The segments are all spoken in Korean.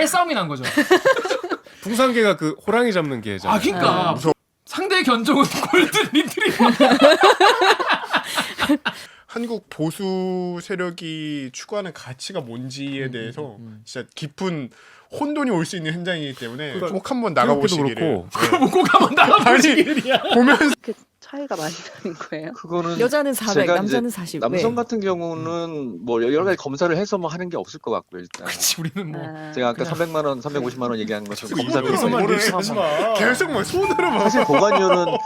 싸움이 난 거죠. 풍산개가 그 호랑이 잡는 개잖아요. 아 그러니까 상대 견종은 골든 리트리버. 한국 보수 세력이 추구하는 가치가 뭔지에 대해서 진짜 깊은 혼돈이 올 수 있는 현장이기 때문에 그러니까 꼭 한번 태극기도 나가보시기를. 그렇고. 그럼 꼭 한번 나가보시기야. 보면서 이렇게 차이가 많이 나는 거예요? 그거는 여자는 400, 제가 남자는 이제 40. 남성 왜? 같은 경우는 뭐 여러 가지 검사를 해서 뭐 하는 게 없을 것 같고요. 일단 그렇지 우리는 뭐 제가 아까 300만 원, 350만 원 얘기한 것처럼 이거 검사를 무슨 해서 뭐를 이제 하지 마. 계속 뭐 손으로 막. 사실 보관료는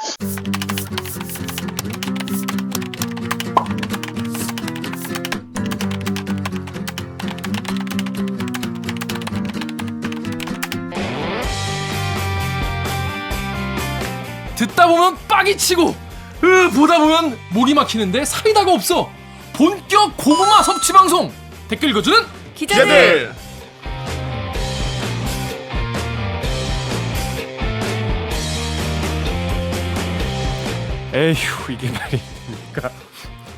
듣다 보면 빡이 치고 보다 보면 목이 막히는데 사이다가 없어. 본격 고구마 섭취 방송 댓글 읽어주는 기자들. 기자들. 에휴, 이게 말이 됩니까?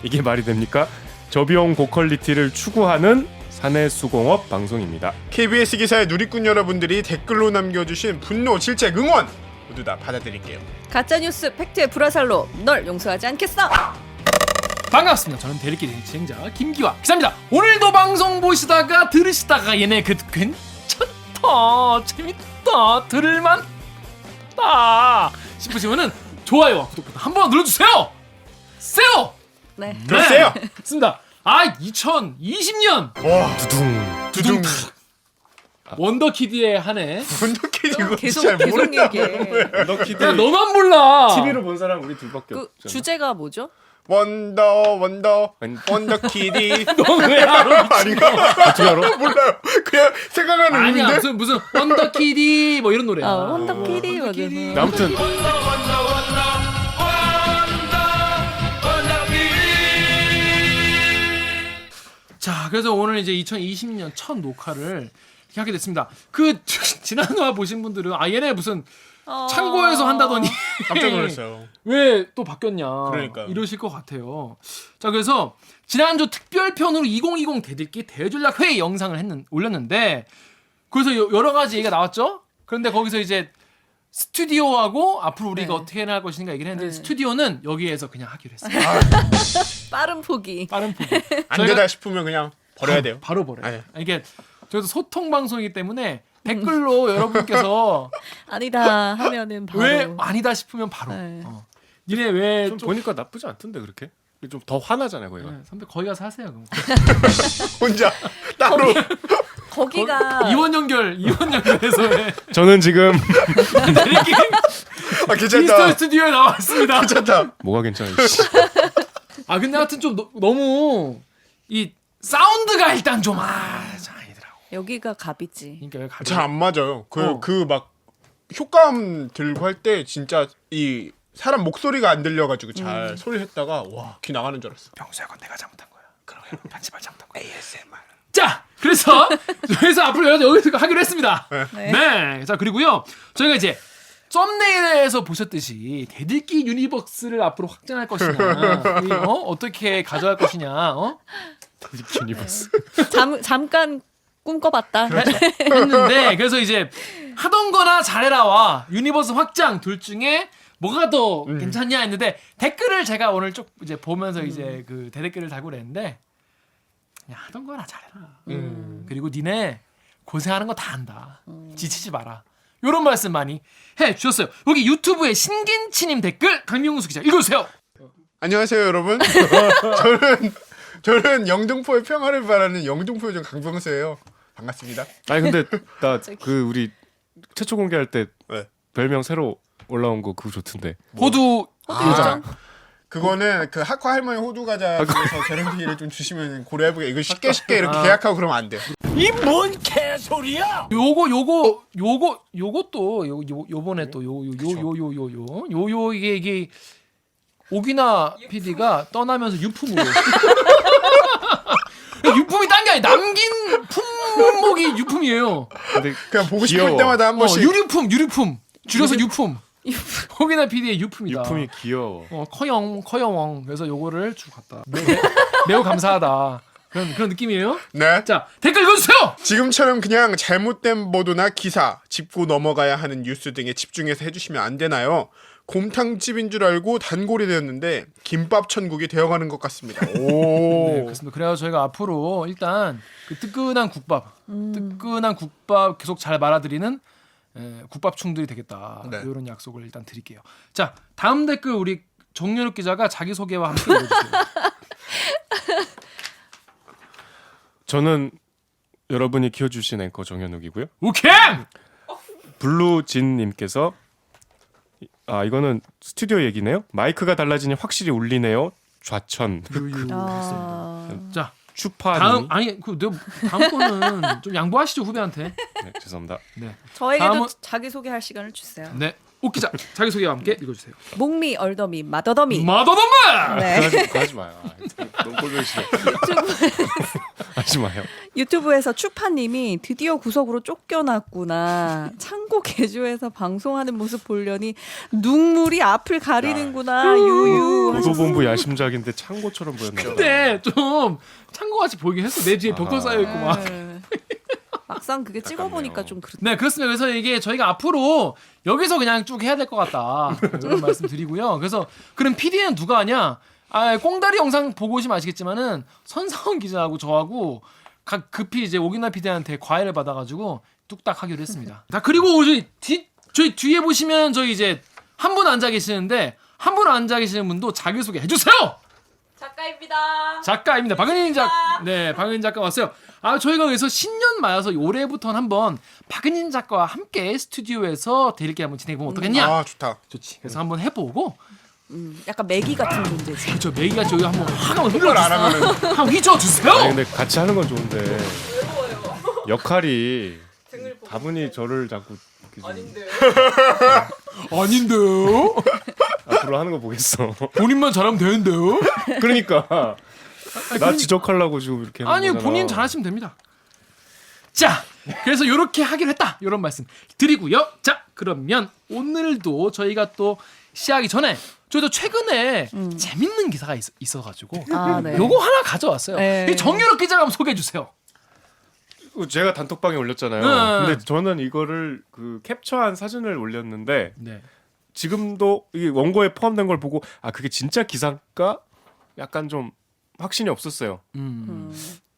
이게 말이 됩니까? 저비용 고퀄리티를 추구하는 사내수공업 방송입니다. KBS 기사의 누리꾼 여러분들이 댓글로 남겨주신 분노, 질책, 응원 모두 다 받아드릴게요. 가짜뉴스 팩트의 불화살로 널 용서하지 않겠어. 반갑습니다. 저는 대리기 진행자 김기화 기자입니다. 오늘도 방송 보시다가 들으시다가 얘네 그 괜찮다, 재밌다, 들을만다 싶으시면은 좋아요와 구독 버튼 한번 눌러주세요. 세요. 네. 글쎄요. 좋습니다. 2020년 두둥. 두둥. 원더키드의 한 해. 분노키 이거 계속 잘 계속 모른다. 얘기해. 원더키드 야 너만 몰라. TV로 본 사람 우리 둘밖에 그 없잖아. 주제가 뭐죠? 원더 아니, 원더키디. 너왜 알아? 아닌가? 어떻게 알아? 몰라요. 그냥 생각하는 아니야 의미인데. 무슨 원더키디 뭐 이런 노래야. 원더키디 원더키디. 맞아서. 아무튼 자, 그래서 오늘 이제 2020년 첫 녹화를 이렇게 하게 됐습니다. 그 지난화 보신 분들은 얘네 무슨 창고에서 한다더니 깜짝 놀랐어요. 왜 또 바뀌었냐 그러니까요. 이러실 것 같아요. 자, 그래서 지난주 특별편으로 2020 대들기 대전략 회의 영상을 올렸는데 그래서 여러 가지 얘기가 나왔죠. 그런데 거기서 이제 스튜디오하고 앞으로 우리가 네. 어떻게 해나갈 것인가 얘기를 했는데 네. 스튜디오는 여기에서 그냥 하기로 했어요. 빠른 포기. 빠른 포기. 안 되다 싶으면 그냥 버려야 돼요. 바로 버려요. 네. 이게 저희도 소통 방송이기 때문에 댓글로 여러분께서 아니다 하면은 바로. 왜 아니다 싶으면 바로. 네. 니네 왜 좀 보니까 나쁘지 않던데 그렇게? 좀 더 화나잖아요, 거기가. 네, 선배 거기 가서 하세요. 그럼. 혼자 따로. 거기가 이원 연결해서 해. 저는 지금 이렇게 아 디지털 괜찮다. 스튜디오에 나왔습니다. 괜찮다. 뭐가 괜찮아요? 씨. 근데 하여튼 좀 너무 이 사운드가 일단 좀 아니더라고. 여기가 갑이지. 그러니까 여기 가자. 잘 안 맞아요. 어. 그 막 효과음 들고 할 때 진짜 이 사람 목소리가 안 들려가지고 잘 소리 했다가 와 귀 나가는 줄 알았어. 평소에 건 내가 잘못한 거야. 그러면 편집을 잘못한 거야. ASMR. 자, 그래서 저희서 앞으로 여기서 하기로 했습니다. 네. 자, 그리고요. 저희가 이제 썸네일에서 보셨듯이 대들기 유니버스를 앞으로 확장할 것이냐, 어떻게 가져갈 것이냐, 유니버스. 잠깐 꿈꿔봤다. 했는데 그래서 이제 하던거나 잘해라와 유니버스 확장 둘 중에 뭐가 더 괜찮냐 했는데 댓글을 제가 오늘 쭉 이제 보면서 이제 그 대댓글을 달고 그랬는데 그냥 하던거나 잘해라. 그리고 니네 고생하는 거 다 안다. 지치지 마라. 요런 말씀 많이 해 주셨어요. 여기 유튜브에 신긴치님 댓글 강명수 기자 읽어주세요. 안녕하세요 여러분. 저는 영등포의 평화를 바라는 영등포 요정 강병수예요. 반갑습니다. 아니 근데 나 그 우리 최초 공개할 때 네. 별명 새로 올라온 거 그거 좋던데. 호두 요정? 그거는 그 학화 할머니 호두 과자 중에서 개런티를 좀 주시면 고려해보게. 이거 쉽게 이렇게 계약하고 그러면 안 돼요. 요것도 요번에 또 요요 이게 오기나 PD가 떠나면서 유품으로 유품이 딴 게 아니라 남긴 품목이 유품이에요. 근데 그냥 보고 싶을 귀여워. 때마다 한 번씩. 유류품 줄여서 유품. 오기나 PD의 유품이다. 유품이 귀여워. 커영 그래서 요거를 주고 갔다. 매우 감사하다. 그런 느낌이에요. 네. 자, 댓글 읽어주세요. 지금처럼 그냥 잘못된 보도나 기사, 짚고 넘어가야 하는 뉴스 등에 집중해서 해주시면 안 되나요? 곰탕집인 줄 알고 단골이 되었는데 김밥 천국이 되어가는 것 같습니다. 네, 오. 그렇습니다. 그래서 저희가 앞으로 일단 그 뜨끈한 국밥 계속 잘 말아드리는 국밥충들이 되겠다. 네. 이런 약속을 일단 드릴게요. 자, 다음 댓글 우리 정연욱 기자가 자기 소개와 함께 읽어주세요. 저는 여러분이 키워주신 앵커 정현욱이고요. 오케이. 블루진님께서 이거는 스튜디오 얘기네요. 마이크가 달라지니 확실히 울리네요. 좌천. 아, 자, 추파님. 다음 다음 거는 좀 양보하시죠 후배한테. 네, 죄송합니다. 네, 저에게도 다음은- 자기 소개할 시간을 주세요. 네. 옥 기자 자기 소개와 함께 읽어주세요. 목미, 얼더미, 마더더미. 마더덤마. 네. 하지 마요. 너무 꼴보기 싫어. 하지 마요. 유튜브에서 추파님이 드디어 구석으로 쫓겨났구나. 창고 개조해서 방송하는 모습 보려니 눈물이 앞을 가리는구나. 유유. 보도본부 야심작인데 창고처럼 보였나 보다. 근데 좀 창고같이 보이긴 했어. 내 뒤에 벽돌 쌓여 있고 막. 네. 막상 그게 찍어보니까 좀 그렇다. 네, 그렇습니다. 그래서 이게 저희가 앞으로 여기서 그냥 쭉 해야 될 것 같다. 이런 말씀 드리고요. 그래서 그럼 PD는 누가 하냐? 꽁다리 영상 보고 오시면 아시겠지만은 선상원 기자하고 저하고 각 급히 이제 오기나 PD한테 과외를 받아가지고 뚝딱 하기로 했습니다. 자, 그리고 저희 뒤에 보시면 저희 이제 한 분 앉아 계시는데 한 분 앉아 계시는 분도 자기소개 해주세요! 작가입니다. 박은인 작가 왔어요. 저희가 그래서 신년 맞아서 올해부터는 한번 박은인 작가와 함께 스튜디오에서 데일리게 한번 진행해보면 어떻겠냐? 아 좋다. 좋지. 그래서 한번 해보고 약간 매기 같은 존재지. 저 메이가 저기 한번 한번 그걸 안 흘러주세요. 하면은 한번 휘저어주세요. 아니 근데 같이 하는 건 좋은데 역할이 다분히 저를 자꾸 아닌데요? 앞으로 하는 거 보겠어. 본인만 잘하면 되는데요? 그러니까 나 지적하려고 지금 이렇게 하는 아니요, 거잖아. 본인 잘하시면 됩니다. 자, 그래서 이렇게 하기로 했다. 이런 말씀 드리고요. 자, 그러면 오늘도 저희가 또 시작하기 전에 저희도 최근에 재밌는 기사가 있어가지고 네. 요거 하나 가져왔어요. 네. 이 정유럽 기자가 한번 소개해 주세요. 제가 단톡방에 올렸잖아요. 네. 근데 저는 이거를 그 캡처한 사진을 올렸는데 네. 지금도 이 원고에 포함된 걸 보고 그게 진짜 기사인가? 약간 좀 확신이 없었어요. 누가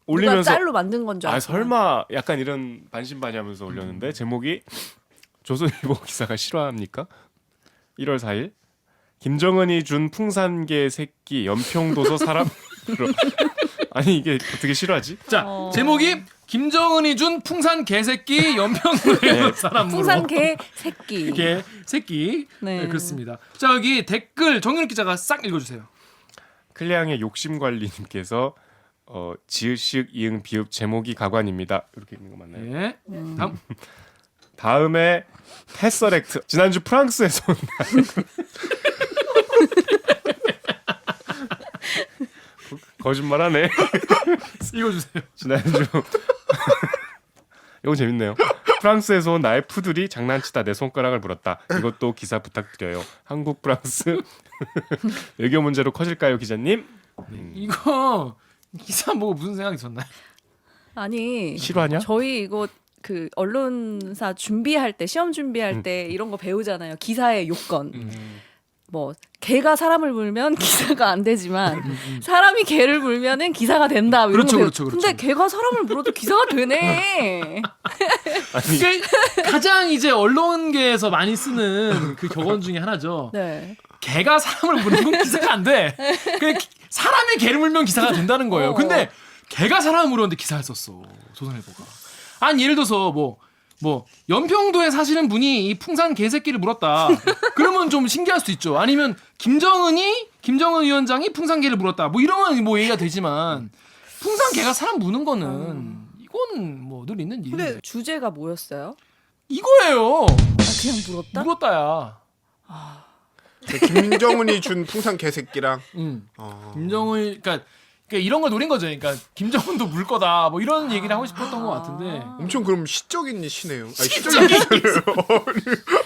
올리면서 짤로 만든 건 줄 알았어. 설마 약간 이런 반신반의하면서 올렸는데 제목이 조선일보 기사가 실화합니까? 1월 4일 김정은이 준 풍산개 새끼 연평도서 사람 아니 이게 어떻게 실화지? 자, 제목이 김정은이 준 풍산 개새끼 연평도의 사람으로. 풍산 개 새끼. 새끼. 네. 네, 그렇습니다. 자, 여기 댓글 정유럽 기자가 싹 읽어주세요. 클레앙의 욕심관리님께서 지읒 이응 비읍 제목이 가관입니다. 이렇게 있는 거 맞나요? 네. 다음. 다음에 패서렉트 지난주 프랑스에서 온 거짓말하네. 읽어주세요. 지난주 이거 재밌네요. 프랑스에서 온 나의 푸들이 장난치다 내 손가락을 물었다. 이것도 기사 부탁드려요. 한국 프랑스 외교 문제로 커질까요, 기자님? 이거 기사 보고 무슨 생각이 드셨나요? 아니 실화냐? 저희 이거 그 언론사 준비할 때 시험 준비할 때 이런 거 배우잖아요. 기사의 요건. 뭐 개가 사람을 물면 기사가 안 되지만 사람이 개를 물면은 기사가 된다. 이런 그렇죠, 거 그렇죠, 그렇죠. 근데 개가 사람을 물어도 기사가 되네. 그러니까 가장 이제 언론계에서 많이 쓰는 그 격언 중에 하나죠. 네. 개가 사람을 물면 기사가 안 돼. 그냥 사람이 개를 물면 기사가 된다는 거예요. 근데 개가 사람을 물었는데 기사를 썼어. 조선일보가. 아니 예를 들어서 뭐 연평도에 사시는 분이 이 풍산 개새끼를 물었다. 그러면 좀 신기할 수도 있죠. 아니면 김정은 위원장이 풍산 개를 물었다. 뭐 이러면 뭐 얘기가 되지만 풍산 개가 사람 무는 거는 이건 뭐 늘 있는 일인데. 근데 주제가 뭐였어요? 이거예요. 그냥 물었다? 물었다야. 김정은이 준 풍산 개새끼랑 김정은 그러니까 이런 걸 노린 거죠. 그러니까 김정은도 물 거다. 뭐 이런 얘기를 하고 싶었던 것 같은데. 엄청 그럼 시적인 시네요. 아니, 시적인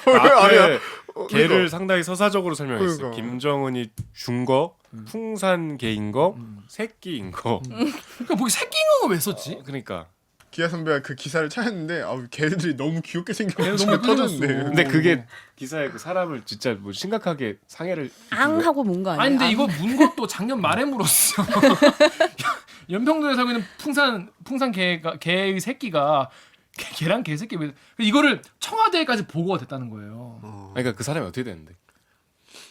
아니야. 개를 상당히 서사적으로 설명했어요. 그러니까. 김정은이 준 거, 풍산개인 거, 새끼인 거. 그러니까 뭐 새끼인 건 왜 썼지? 그러니까. 기아 선배가 그 기사를 찾았는데 걔들이 너무 귀엽게 생겨가지고 너무 터졌는데. 예뻐졌어. 근데 그게 기사에 그 사람을 진짜 뭐 심각하게 상해를 앙 하고 문 거 아니야? 아니 근데 앙. 이거 문 것도 작년 말에 물었어. 연평도에 살고 있는 풍산 개의 새끼가 개랑 개 새끼 이거를 청와대까지 보고가 됐다는 거예요. 그러니까 그 사람이 어떻게 됐는데?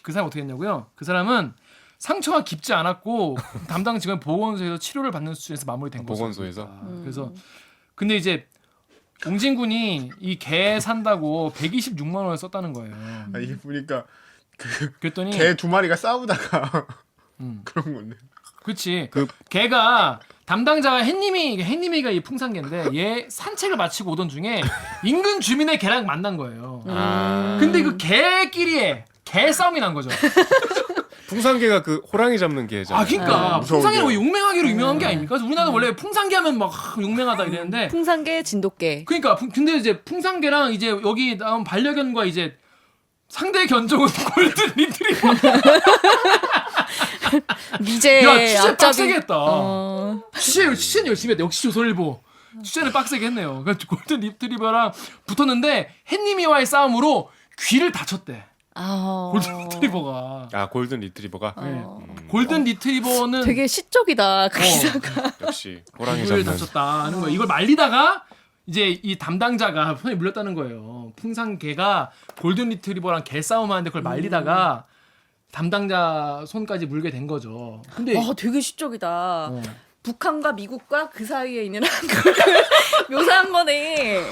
그 사람 어떻게 했냐고요? 그 사람은 상처가 깊지 않았고 담당 직원 보건소에서 치료를 받는 수준에서 마무리된 거죠. 보건소에서? 그래서 근데 이제 옹진군이 이 개 산다고 126만 원을 썼다는 거예요. 이게 보니까 그랬더니 개 두 마리가 싸우다가 음. 그런 건데. 그렇지. 개가 담당자가 햇님이가 이 풍산개인데 얘 산책을 마치고 오던 중에 인근 주민의 개랑 만난 거예요. 근데 그 개끼리에 개 싸움이 난 거죠. 풍산개가 그 호랑이 잡는 개잖아요. 그러니까 무서운 풍산개는 개. 왜 용맹하기로 유명한 게 아닙니까? 우리나라 원래 풍산개 하면 막 용맹하다 이랬는데 풍산개, 진돗개. 그러니까 근데 이제 풍산개랑 이제 여기 나온 반려견과 이제 상대 견종은 골든 리트리버. 미제 야, 취재 앞잡이. 빡세게 했다. 어. 취재는 열심히 했다. 역시 조선일보. 취재는 빡세게 했네요. 그러니까 골든 리트리버랑 붙었는데 햇님이와의 싸움으로 귀를 다쳤대. 아. 골든 리트리버가. 아 골든 리트리버가 네. 골든 리트리버는 되게 시적이다 그 기사가. 역시 호랑이 귀를 잡는. 다쳤다는 거예요. 이걸 말리다가 이제 이 담당자가 손에 물렸다는 거예요. 풍산개가 골든 리트리버랑 개 싸움하는데 그걸 말리다가 담당자 손까지 물게 된 거죠. 근데 와 되게 시적이다. 어. 북한과 미국과 그 사이에 있는 한국을 묘사한 거네.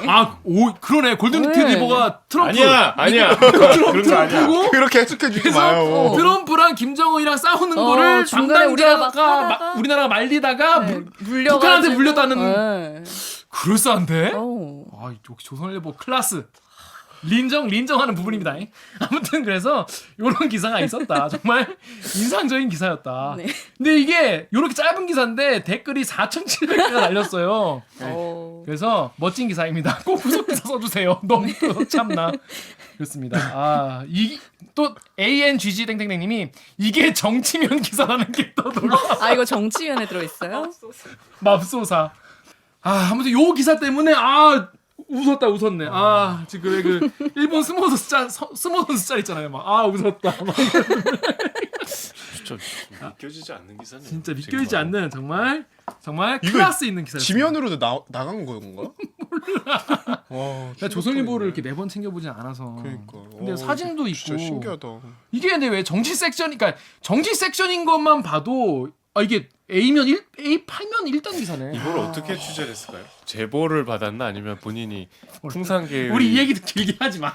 그러네. 골든 네. 리트리버가 트럼프 아니야 그런 거 아니야. 트럼프고 그렇게 해석해 주지 그래서 마요. 트럼프랑 김정은이랑 싸우는 거를 중간에 우리나라 막 담당자가 하다가 우리나라가 말리다가 네, 북한한테 물려가지고. 물렸다는 네. 그럴싸한데? 어. 역시 조선일보 클라스. 린정하는 부분입니다. 아무튼 그래서 이런 기사가 있었다. 정말 인상적인 기사였다. 네. 근데 이게 이렇게 짧은 기사인데 댓글이 4,700개가 달렸어요. 어. 그래서 멋진 기사입니다. 꼭 후속 기사 써주세요. 너무 또 참나. 그렇습니다. 또 ANGG 땡땡땡님이 이게 정치면 기사라는 게 또 놀라. 아 이거 정치위원회 들어있어요? 맙소사. 아무튼 요 기사 때문에 웃었네. 지금 왜 그 일본 스모 선수 짤 있잖아요. 막 웃었다. 막 진짜 믿겨지지 않는 기사네. 진짜 믿겨지지 않는 정말 이거 클래스 있는 기사였어요. 지면으로도 나간 건가? 와, 나 조선일보를 이렇게 매번 챙겨보진 않아서. 그러니까. 근데 사진도 있고. 진짜 신기하다. 이게 근데 왜 정치 섹션이니까 정치 섹션인 것만 봐도 이게 A면 8면 1단 기사네. 이걸 어떻게 취재를 했을까요? 제보를 받았나 아니면 본인이 풍산개 우리 이 얘기도 길게 하지 마.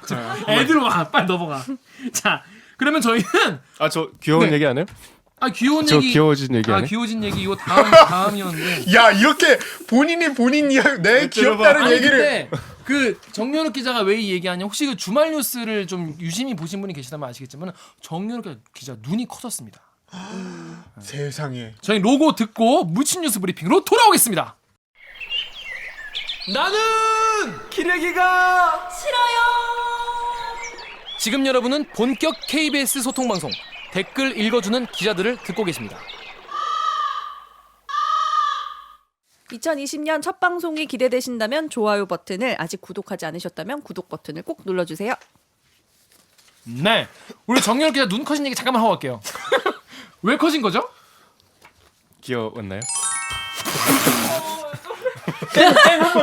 애들 와 빨리 넘어가. 자 그러면 저희는 저 귀여운 네. 얘기 안 해요? 귀여운 저 얘기. 귀여워진 얘기 안 해? 귀여워진 얘기 이거 다음이었는데. 야 이렇게 본인 내 귀엽다는 아니 얘기를 근데 그 정연욱 기자가 왜 이 얘기하냐? 혹시 그 주말 뉴스를 좀 유심히 보신 분이 계시다면 아시겠지만 정연욱 기자 눈이 커졌습니다. 세상에. 저희 로고 듣고 무친 뉴스 브리핑으로 돌아오겠습니다. 나는 기레기가 싫어요. 지금 여러분은 본격 KBS 소통 방송 댓글 읽어주는 기자들을 듣고 계십니다. 2020년 첫 방송이 기대되신다면 좋아요 버튼을, 아직 구독하지 않으셨다면 구독 버튼을 꼭 눌러주세요. 네, 우리 정연욱 기자 눈 커진 얘기 잠깐만 하고 갈게요. 왜 커진 거죠? 귀여웠나요?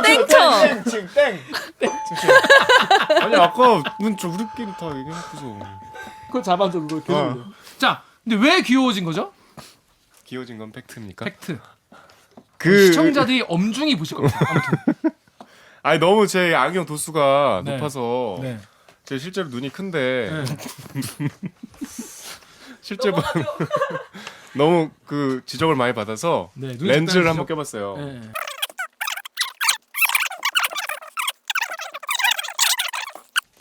땡쳐. 땡. 아니 아까 눈좀 우리끼리 다 얘기해서 그거 잡아줘 그거 귀여워. 자, 근데 왜 귀여워진 거죠? 귀여워진 건 팩트입니까? 팩트. 그 시청자들이 엄중히 보실 겁니다. 아무튼. 아니 너무 제 안경 도수가 네. 높아서 네. 제 실제로 눈이 큰데 네. 실제로 너무 그 지적을 많이 받아서 네, 눈이 렌즈를 작다는 한번 지적? 껴봤어요. 네.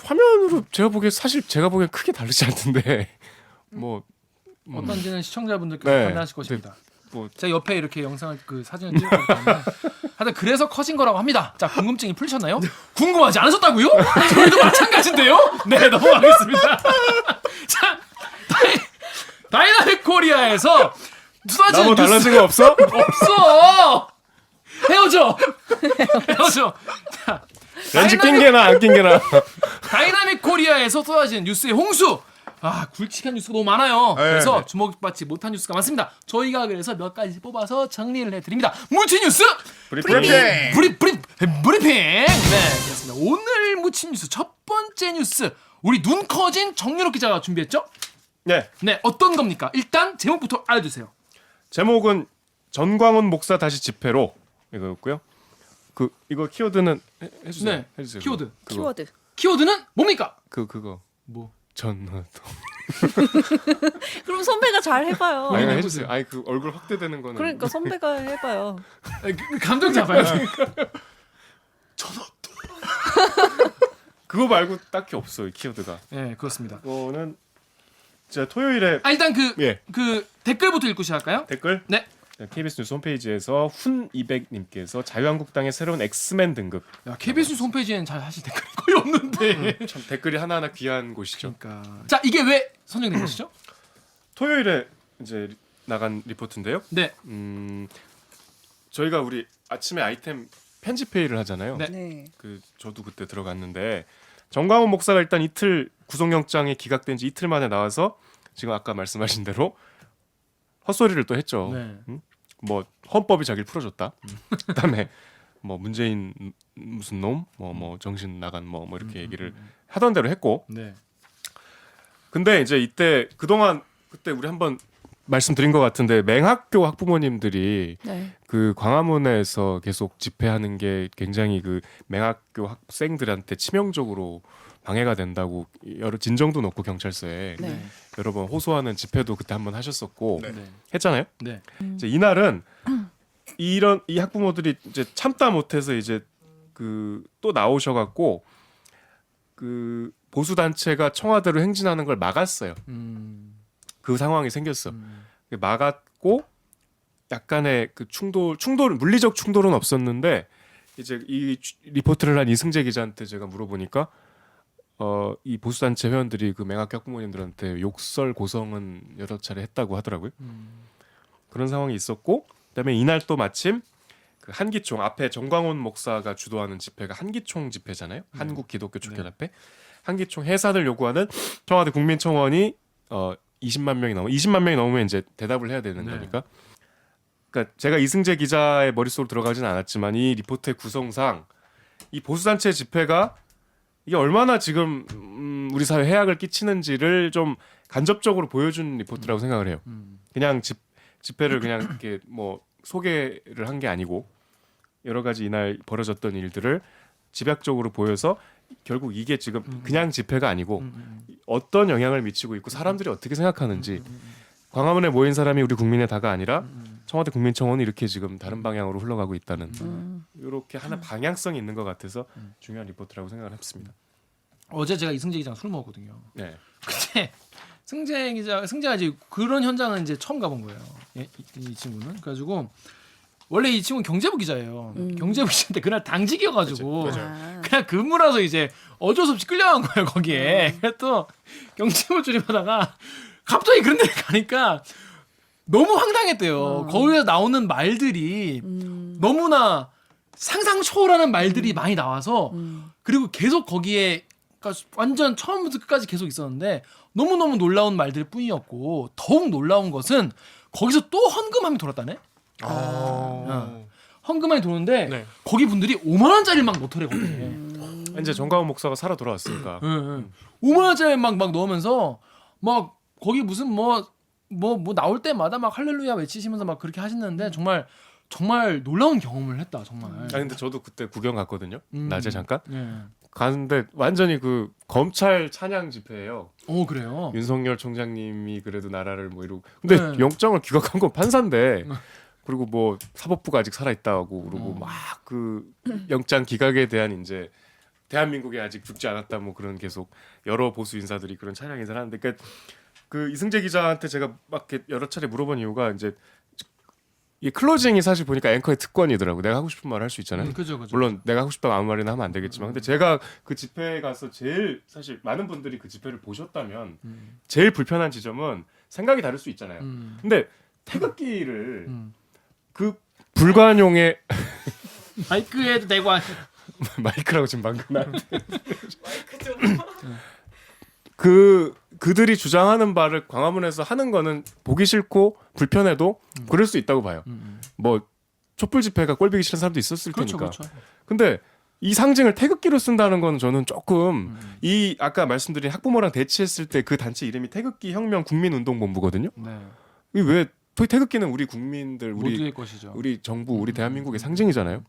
화면으로 제가 보기엔 크게 다르지 않던데 뭐 어떤지는 시청자분들께서 네. 판단하실 것입니다. 뭐 제가 옆에 이렇게 영상을 그 사진을 찍고 있는데 하여튼 그래서 커진 거라고 합니다. 자, 궁금증이 풀리셨나요? 궁금하지 않으셨다고요? 저희도 마찬가지인데요. 네, 넘어가겠습니다. 자, 다이나믹 코리아에서 쏟아지는 나뭐 뉴스 달라진 거 없어? 없어. 헤어져. 자, 렌즈 낀 게나 안 낀 게나. 다이나믹 코리아에서 쏟아지는 뉴스의 홍수. 아, 굵직한 뉴스가 너무 많아요. 네. 그래서 주목받지 못한 뉴스가 많습니다. 저희가 그래서 몇 가지 뽑아서 정리를 해드립니다. 무치 뉴스 브리핑. 브리핑. 네, 그렇습니다. 오늘 무치 뉴스 첫 번째 뉴스 우리 눈 커진 정유럽 기자가 준비했죠? 네. 네, 어떤 겁니까? 일단 제목부터 알려주세요. 제목은 전광훈 목사 다시 집회로 이거였고요. 그 이거 키워드는 해주세요. 네, 해주세요. 키워드. 그거. 키워드. 키워드는 뭡니까? 그거 뭐? 전화도. 그럼 선배가 잘 해봐요. 아니 해주세요. 아니 그 얼굴 확대되는 거는. 그러니까 선배가 해봐요. 감정 잡아요. 그거 말고 딱히 없어요 키워드가. 네, 그렇습니다. 그거는 제가 토요일에 아, 일단 예. 그 댓글부터 읽고 시작할까요? 댓글. 네. KBS 뉴스 홈페이지에서 훈200님께서 자유한국당의 새로운 엑스맨 등급. 야, KBS 뉴스 홈페이지에는 잘 사실 댓글이 거의 없는데. 참 댓글이 하나하나 귀한 곳이죠. 그러니까. 자, 이게 왜 선정된 것이죠? 토요일에 이제 나간 리포트인데요. 네. 저희가 우리 아침에 아이템 편집 회의를 하잖아요. 네. 네. 그 저도 그때 들어갔는데 정광훈 목사가 일단 이틀 구속영장이 기각된 지 이틀 만에 나와서 지금 아까 말씀하신 대로 헛소리를 또 했죠. 네. 뭐 헌법이 자기를 풀어줬다. 그다음에 뭐 문재인 무슨 놈, 뭐 정신 나간 뭐 이렇게 얘기를 하던 대로 했고. 네. 근데 이제 이때 그동안 그때 우리 한번 말씀드린 것 같은데 맹학교 학부모님들이 네. 그 광화문에서 계속 집회하는 게 굉장히 그 맹학교 학생들한테 치명적으로 방해가 된다고 여러 진정도 놓고 경찰서에 네. 여러 번 호소하는 집회도 그때 한번 하셨었고 네. 네. 했잖아요. 네. 이제 이날은 이런 이 학부모들이 이제 참다 못해서 이제 그 또 나오셔갖고 그 보수 단체가 청와대로 행진하는 걸 막았어요. 그 상황이 생겼어. 막았고 약간의 그 충돌 물리적 충돌은 없었는데 이제 이 리포트를 한 이승재 기자한테 제가 물어보니까 이 보수 단체 회원들이 그 맹학교 학부모님들한테 욕설 고성은 여러 차례 했다고 하더라고요. 그런 상황이 있었고 그다음에 이날 또 마침 그 한기총 앞에 정광훈 목사가 주도하는 집회가 한기총 집회잖아요. 한국 기독교 축제협회 한기총 해산을 요구하는 청와대 국민청원이 20만 명이 넘으면 이제 대답을 해야 되는 네. 거니까. 그러니까 제가 이승재 기자의 머릿속으로 들어가지는 않았지만 이 리포트의 구성상 이 보수단체 집회가 이게 얼마나 지금 우리 사회에 해악을 끼치는지를 좀 간접적으로 보여준 리포트라고 생각을 해요. 그냥 집회를 그냥 이렇게 뭐 소개를 한 게 아니고 여러 가지 이날 벌어졌던 일들을 집약적으로 보여서 결국 이게 지금 그냥 집회가 아니고 어떤 영향을 미치고 있고 사람들이 어떻게 생각하는지 광화문에 모인 사람이 우리 국민의 다가 아니라 청와대 국민청원이 이렇게 지금 다른 방향으로 흘러가고 있다는 이렇게 하나 방향성이 있는 것 같아서 중요한 리포트라고 생각을 했습니다. 어제 제가 이승재 기자랑 술 먹었거든요. 네. 근데 승재가 이제 그런 현장은 이제 처음 가본 거예요. 이 친구는. 그래가지고 원래 이 친구는 경제부 기자예요. 경제부 기자인데 그날 당직이어가지고 맞아요. 그냥 근무라서 이제 어쩔 수 없이 끌려간 거예요 거기에. 그래서 또 경제부 출입하다가 갑자기 그런 데 가니까 너무 황당했대요. 거기서 나오는 말들이 너무나 상상 초월하는 말들이 많이 나와서 그리고 계속 거기에 그러니까 완전 처음부터 끝까지 계속 있었는데 너무너무 놀라운 말들 뿐이었고 더욱 놀라운 것은 거기서 또 헌금함이 돌았다네. 헌금함이 도는데 네. 거기 분들이 5만 원짜리 막 넣더래 거기에. 이제 정광훈 목사가 살아 돌아왔으니까. 5만 원짜리 막 넣으면서 막 거기 무슨 뭐 나올 때마다 막 할렐루야 외치시면서 막 그렇게 하시는데 정말 놀라운 경험을 했다 정말. 아니 근데 저도 그때 구경 갔거든요. 낮에 잠깐 네. 갔는데 완전히 그 검찰 찬양 집회예요. 그래요. 윤석열 총장님이 그래도 나라를 뭐 이러고 근데 네. 영장을 기각한 건 판사인데 그리고 뭐 사법부가 아직 살아 있다고 그러고 막 그 영장 기각에 대한 이제 대한민국에 아직 죽지 않았다 뭐 그런 계속 여러 보수 인사들이 그런 찬양 인사를 하는데 그러니까 그 이승재 기자한테 제가 막 이렇게 여러 차례 물어본 이유가 이제 이 클로징이 사실 보니까 앵커의 특권이더라고. 내가 하고 싶은 말 할 수 있잖아요. 그죠. 물론 내가 하고 싶다고 아무 말이나 하면 안 되겠지만, 근데 제가 그 집회에 가서 제일 사실 많은 분들이 그 집회를 보셨다면 제일 불편한 지점은 생각이 다를 수 있잖아요. 근데 태극기를 그 불관용의 마이크에도 대고 마이크라고 지금 방금 나한테 마이크 좀. 그들이 주장하는 바를 광화문에서 하는 거는 보기 싫고 불편해도 그럴 수 있다고 봐요. 뭐 촛불 집회가 꼴보기 싫은 사람도 있었을 테니까. 그렇죠. 근데 이 상징을 태극기로 쓴다는 건 저는 조금 이 아까 말씀드린 학부모랑 대치했을 때 그 단체 이름이 태극기 혁명 국민운동본부거든요. 네. 이 왜 태극기는 우리 국민들, 모두의 것이죠. 우리 정부, 우리 대한민국의 상징이잖아요.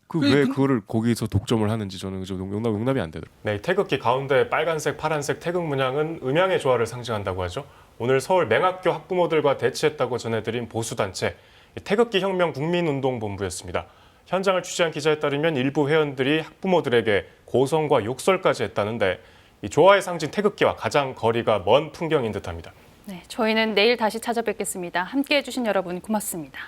그 근데 왜 그거를 거기서 독점을 하는지 저는 좀 용납이 안 되더라고요. 네, 태극기 가운데 빨간색, 파란색 태극 문양은 음양의 조화를 상징한다고 하죠. 오늘 서울 맹학교 학부모들과 대치했다고 전해드린 보수단체 태극기 혁명 국민운동본부였습니다. 현장을 취재한 기자에 따르면 일부 회원들이 학부모들에게 고성과 욕설까지 했다는데 이 조화의 상징 태극기와 가장 거리가 먼 풍경인 듯합니다. 네, 저희는 내일 다시 찾아뵙겠습니다. 함께해 주신 여러분 고맙습니다.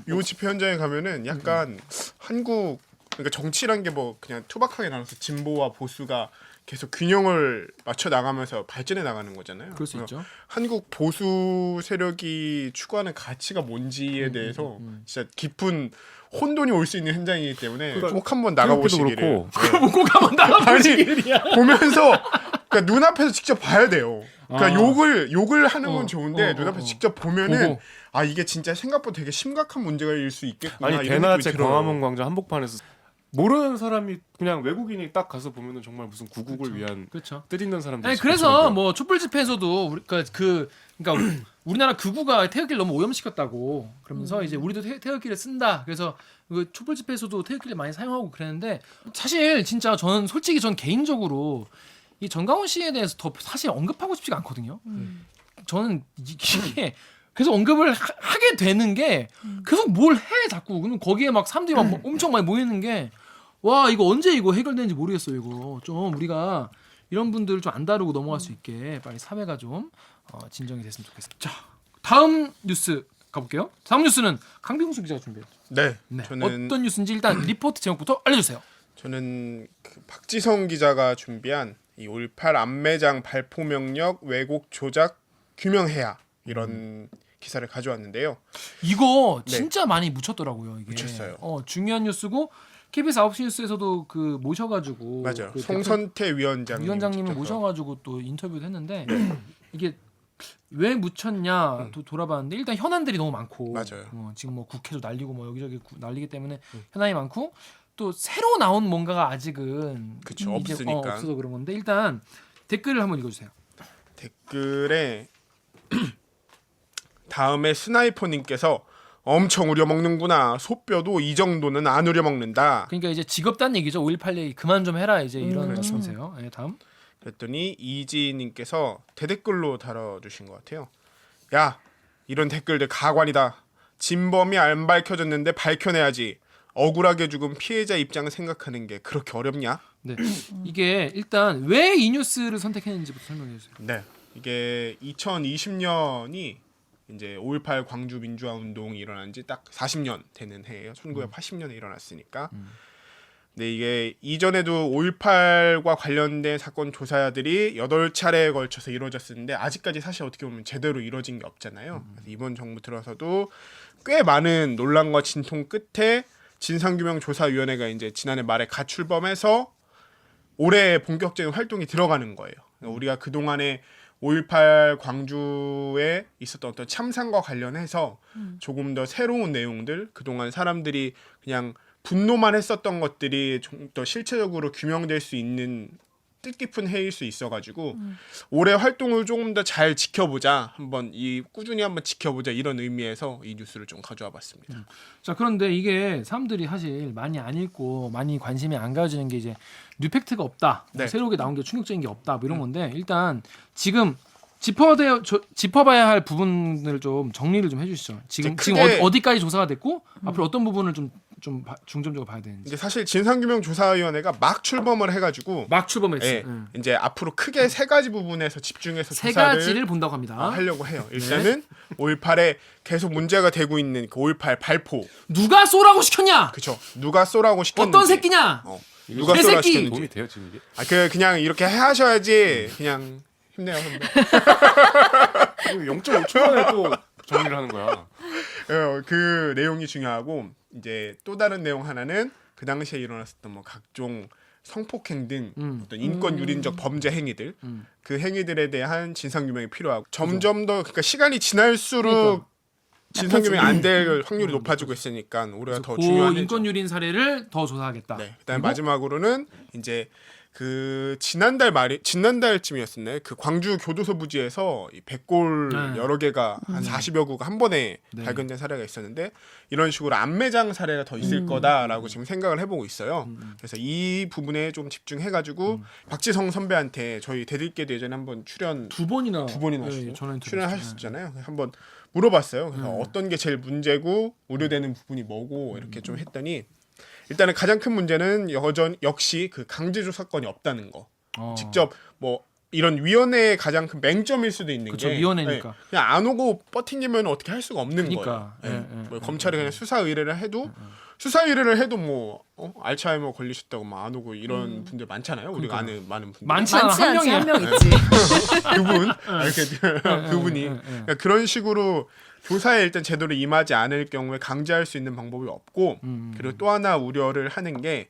요 집회 현장에 가면은 약간 한국 그러니까 정치란 게 뭐 그냥 투박하게 나눠서 진보와 보수가 계속 균형을 맞춰 나가면서 발전해 나가는 거잖아요. 그럴 수 그래서 있죠. 한국 보수 세력이 추구하는 가치가 뭔지에 대해서 진짜 깊은 혼돈이 올 수 있는 현장이기 때문에 꼭 한번 나가보시기를. 그렇고 꼭 한번 나가보시기야. 보면서 그러니까 눈앞에서 직접 봐야 돼요. 그러니까 욕을 하는 건 어, 좋은데 어, 눈앞에서 어. 직접 보면은 보고. 아 이게 진짜 생각보다 되게 심각한 문제가 일 수 있겠구나. 아니 이런 대낮에 느낌이 들어요. 광화문 광장 한복판에서 모르는 사람이 그냥 외국인이 딱 가서 보면은 정말 무슨 구국을 위한 그렇죠. 뜻있는 사람들. 아니 그래서 뭐 촛불 집회에서도 그러니까 우리나라 극우가 태극기를 너무 오염시켰다고 그러면서 이제 우리도 태극기를 쓴다. 그래서 그 촛불 집회에서도 태극기를 많이 사용하고 그랬는데 사실 진짜 저는 솔직히 전 개인적으로 이 정강훈 씨에 대해서 더 사실 언급하고 싶지가 않거든요. 저는 이게 계속 언급을 하게 되는 게 계속 뭘 해 자꾸. 그럼 거기에 막 사람들이 막 엄청 많이 모이는 게 와 이거 언제 이거 해결되는지 모르겠어요. 이거 좀 우리가 이런 분들을 좀 안 다루고 넘어갈 수 있게 빨리 사회가 좀 진정이 됐으면 좋겠습니다. 자 다음 뉴스 가볼게요. 다음 뉴스는 강병수 기자가 준비했죠. 네, 네. 저는 어떤 뉴스인지 일단 리포트 제목부터 알려주세요. 저는 그 박지성 기자가 준비한 이 5.18 안매장 발포 명령 왜곡 조작 규명해야 이런 기사를 가져왔는데요. 이거 네. 진짜 많이 묻혔더라고요. 이게. 묻혔어요. 중요한 뉴스고 KBS 9시 뉴스에서도 그 모셔가지고 맞아요. 그 송선태 위원장님을 모셔가지고 또 인터뷰도 했는데 이게 왜 묻혔냐 돌아봤는데 일단 현안들이 너무 많고 맞아요. 지금 뭐 국회도 날리고 뭐 여기저기 날리기 때문에 현안이 많고 또 새로 나온 뭔가가 아직은 그쵸, 이제 없으니까. 없어서 그런 건데 일단 댓글을 한번 읽어주세요. 댓글에 다음에 스나이퍼님께서 엄청 우려먹는구나. 소뼈도 이 정도는 안 우려먹는다. 그러니까 이제 직업단 얘기죠. 5.18 그만 좀 해라 이제 이런 그렇죠. 말씀이세요. 네, 다음. 그랬더니 이지님께서 대댓글로 달아주신 것 같아요. 야 이런 댓글들 가관이다. 진범이 안 밝혀졌는데 밝혀내야지. 억울하게 죽은 피해자 입장을 생각하는 게 그렇게 어렵냐? 네. 이게 일단 왜 이 뉴스를 선택했는지부터 설명해 주세요. 네. 이게 2020년이 이제 5.18 광주 민주화 운동이 일어난 지 딱 40년 되는 해예요. 1980년에 일어났으니까. 근데 이게 이전에도 5.18과 관련된 사건 조사들이 8차례에 걸쳐서 이루어졌었는데 아직까지 사실 어떻게 보면 제대로 이루어진 게 없잖아요. 그래서 이번 정부 들어서도 꽤 많은 논란과 진통 끝에 진상규명조사위원회가 이제 지난해 말에 가출범해서 올해 본격적인 활동이 들어가는 거예요. 우리가 그동안에 5.18 광주에 있었던 어떤 참상과 관련해서 조금 더 새로운 내용들, 그동안 사람들이 그냥 분노만 했었던 것들이 좀 더 실체적으로 규명될 수 있는 뜻깊은 해일 수 있어가지고 올해 활동을 조금 더 잘 지켜보자, 꾸준히 한번 지켜보자 이런 의미에서 이 뉴스를 좀 가져와 봤습니다. 자 그런데 이게 사람들이 사실 많이 안 읽고 많이 관심이 안 가지는 게 이제 뉴팩트가 없다. 네. 새롭게 나온 게 충격적인 게 없다. 뭐 이런 건데 일단 지금 짚어봐야 할 부분을 좀 정리를 좀 해주시죠. 지금 크게- 어디까지 조사가 됐고 앞으로 어떤 부분을 좀 중점적으로 봐야 되는지. 이제 사실 진상규명조사위원회가 막 출범을 해가지고 막 출범했어요. 예, 이제 앞으로 크게 세 가지 부분에서 집중해서 세 조사를 가지를 본다고 합니다. 하려고 해요. 일단은 5.18에 계속 문제가 되고 있는 그 5.18 발포, 누가 쏘라고 시켰냐? 그쵸? 누가 쏘라고 시켰는지, 어떤 새끼냐? 누가 내 쏘라고 새끼! 시켰는지. 도움이 돼요 지금 이게? 그냥 이렇게 하셔야지. 그냥 힘내요, 선배. 0.5초 만에 또 정리를 하는 거야. 그 내용이 중요하고 이제 또 다른 내용 하나는 그 당시에 일어났었던 뭐 각종 성폭행 등 어떤 인권 유린적 범죄 행위들 그 행위들에 대한 진상 규명이 필요하고 점점 더 그러니까 시간이 지날수록 그러니까. 진상 규명이 안 될 확률이 높아지고 있으니까 우리가 더 그 중요한 인권 유린 사례를 더 조사하겠다. 네. 그다음에 마지막으로는 이제 그 지난달쯤이었었네. 그 광주 교도소 부지에서 이 백골 네. 여러 개가 한 40여 구가 한 번에 네. 발견된 사례가 있었는데 이런 식으로 안매장 사례가 더 있을 거다라고 지금 생각을 해보고 있어요. 그래서 이 부분에 좀 집중해가지고 박지성 선배한테 저희 대들기도 예전에 한번 두 번이나 하시죠. 출연하셨잖아요. 한번 물어봤어요. 그래서 어떤 게 제일 문제고 우려되는 부분이 뭐고 이렇게 좀 했더니 일단은 가장 큰 문제는 역시 그 강제조 사건이 없다는 거. 직접 뭐 이런 위원회의 가장 큰 맹점일 수도 있는 그쵸, 게 위원회니까. 네, 그냥 안 오고 버티기면 어떻게 할 수가 없는 그러니까. 거예요. 예, 예, 뭐 검찰이 그냥 수사 의뢰를 해도 뭐 알츠하이머 걸리셨다고 막 안 오고 이런 분들 많잖아요. 우리가 아는 많은 분들. 많지 않아. 많지 한 않지 명이야. 한 명 있지. 그분 이렇게 그분이 그러니까 그런 식으로 조사에 일단 제대로 임하지 않을 경우에 강제할 수 있는 방법이 없고 그리고 또 하나 우려를 하는 게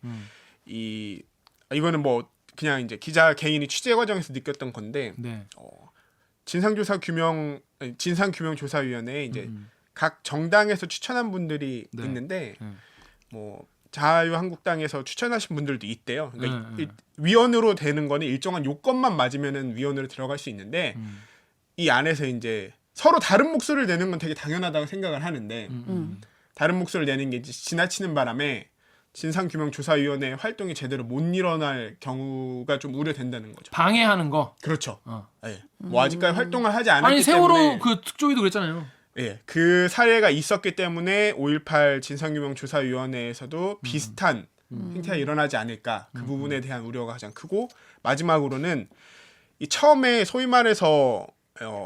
이거는 뭐 그냥 이제 기자 개인이 취재 과정에서 느꼈던 건데 네. 진상규명조사위원회에 이제 각 정당에서 추천한 분들이 네. 있는데 뭐 자유한국당에서 추천하신 분들도 있대요. 그러니까 네. 위원으로 되는 거는 일정한 요건만 맞으면은 위원으로 들어갈 수 있는데 이 안에서 이제 서로 다른 목소리를 내는 건 되게 당연하다고 생각을 하는데 다른 목소리를 내는 게 이제 지나치는 바람에 진상규명조사위원회 활동이 제대로 못 일어날 경우가 좀 우려된다는 거죠. 방해하는 거. 그렇죠. 어. 예. 뭐 아직까지 활동을 하지 않았기 아니 세월호 때문에 그 특조위도 그랬잖아요. 예, 그 사례가 있었기 때문에 5.18 진상규명조사위원회에서도 비슷한 행태가 일어나지 않을까 그 부분에 대한 우려가 가장 크고 마지막으로는 이 처음에 소위 말해서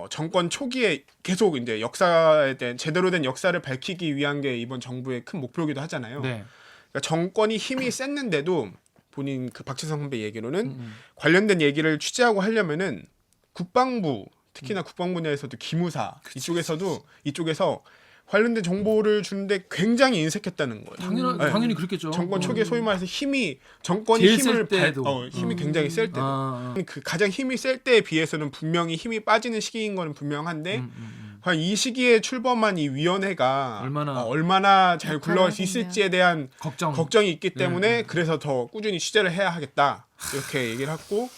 정권 초기에 계속 이제 역사에 대한 제대로 된 역사를 밝히기 위한 게 이번 정부의 큰 목표이기도 하잖아요. 네. 그러니까 정권이 힘이 셌는데도 본인 그 박지성 선배 얘기로는 관련된 얘기를 취재하고 하려면은 국방부 특히나 국방부 내에서도 기무사 이쪽에서 관련된 정보를 주는데 굉장히 인색했다는 거예요. 네. 당연히 그렇겠죠. 정권 초기에 소위 말해서 정권이 제일 힘을 셀 때도. 힘이 굉장히 셀 때도 그 가장 힘이 셀 때에 비해서는 분명히 힘이 빠지는 시기인 거는 분명한데 과연 이 시기에 출범한 이 위원회가 얼마나 잘 굴러갈 수 있을지에 대한 걱정이 있기 때문에 그래서 더 꾸준히 취재를 해야 하겠다 이렇게 얘기를 했고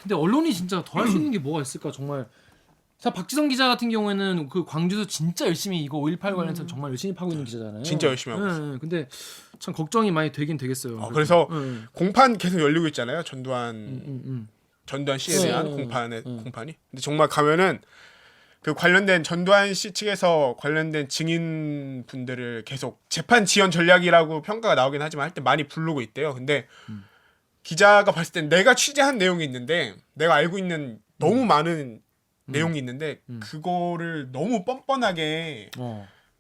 근데 언론이 진짜 더 할 수 있는 게 뭐가 있을까 정말. 박지성 기자 같은 경우에는 그 광주에서 진짜 열심히 이거 5.18 관련해서 정말 열심히 파고 있는 기자잖아요. 진짜 열심히 하고 있어요. 근데 참 걱정이 많이 되긴 되겠어요. 그래서 공판 계속 열리고 있잖아요. 전두환 씨에 대한 공판이. 근데 정말 가면은 그 관련된 전두환 씨 측에서 관련된 증인 분들을 계속 재판 지연 전략이라고 평가가 나오긴 하지만 할 때 많이 부르고 있대요. 근데 기자가 봤을 땐 내가 취재한 내용이 있는데 내가 알고 있는 너무 많은 내용이 있는데 그거를 너무 뻔뻔하게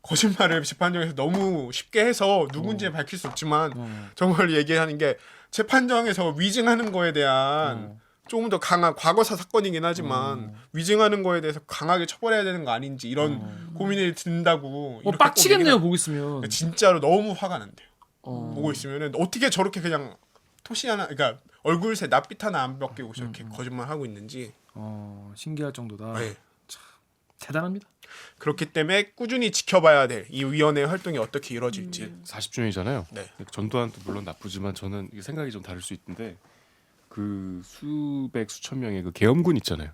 거짓말을 재판정에서 너무 쉽게 해서 누군지 밝힐 수 없지만 정말 얘기하는 게 재판정에서 위증하는 거에 대한 조금 더 강한 과거사 사건이긴 하지만 위증하는 거에 대해서 강하게 처벌해야 되는 거 아닌지 이런 고민이 든다고. 이렇게 빡치겠네요 보고 있으면. 진짜로 너무 화가 난대요. 보고 있으면은 어떻게 저렇게 그냥 토시 하나, 그러니까 얼굴새 낯빛 하나 안 벗기고 저렇게 거짓말 하고 있는지. 신기할 정도다. 네. 참, 대단합니다. 그렇기 때문에 꾸준히 지켜봐야 될 이 위원회 활동이 어떻게 이루어질지. 40주년이잖아요. 네. 전두환도 물론 나쁘지만 저는 이게 생각이 좀 다를 수 있는데 그 수백 수천 명의 그 계엄군 있잖아요.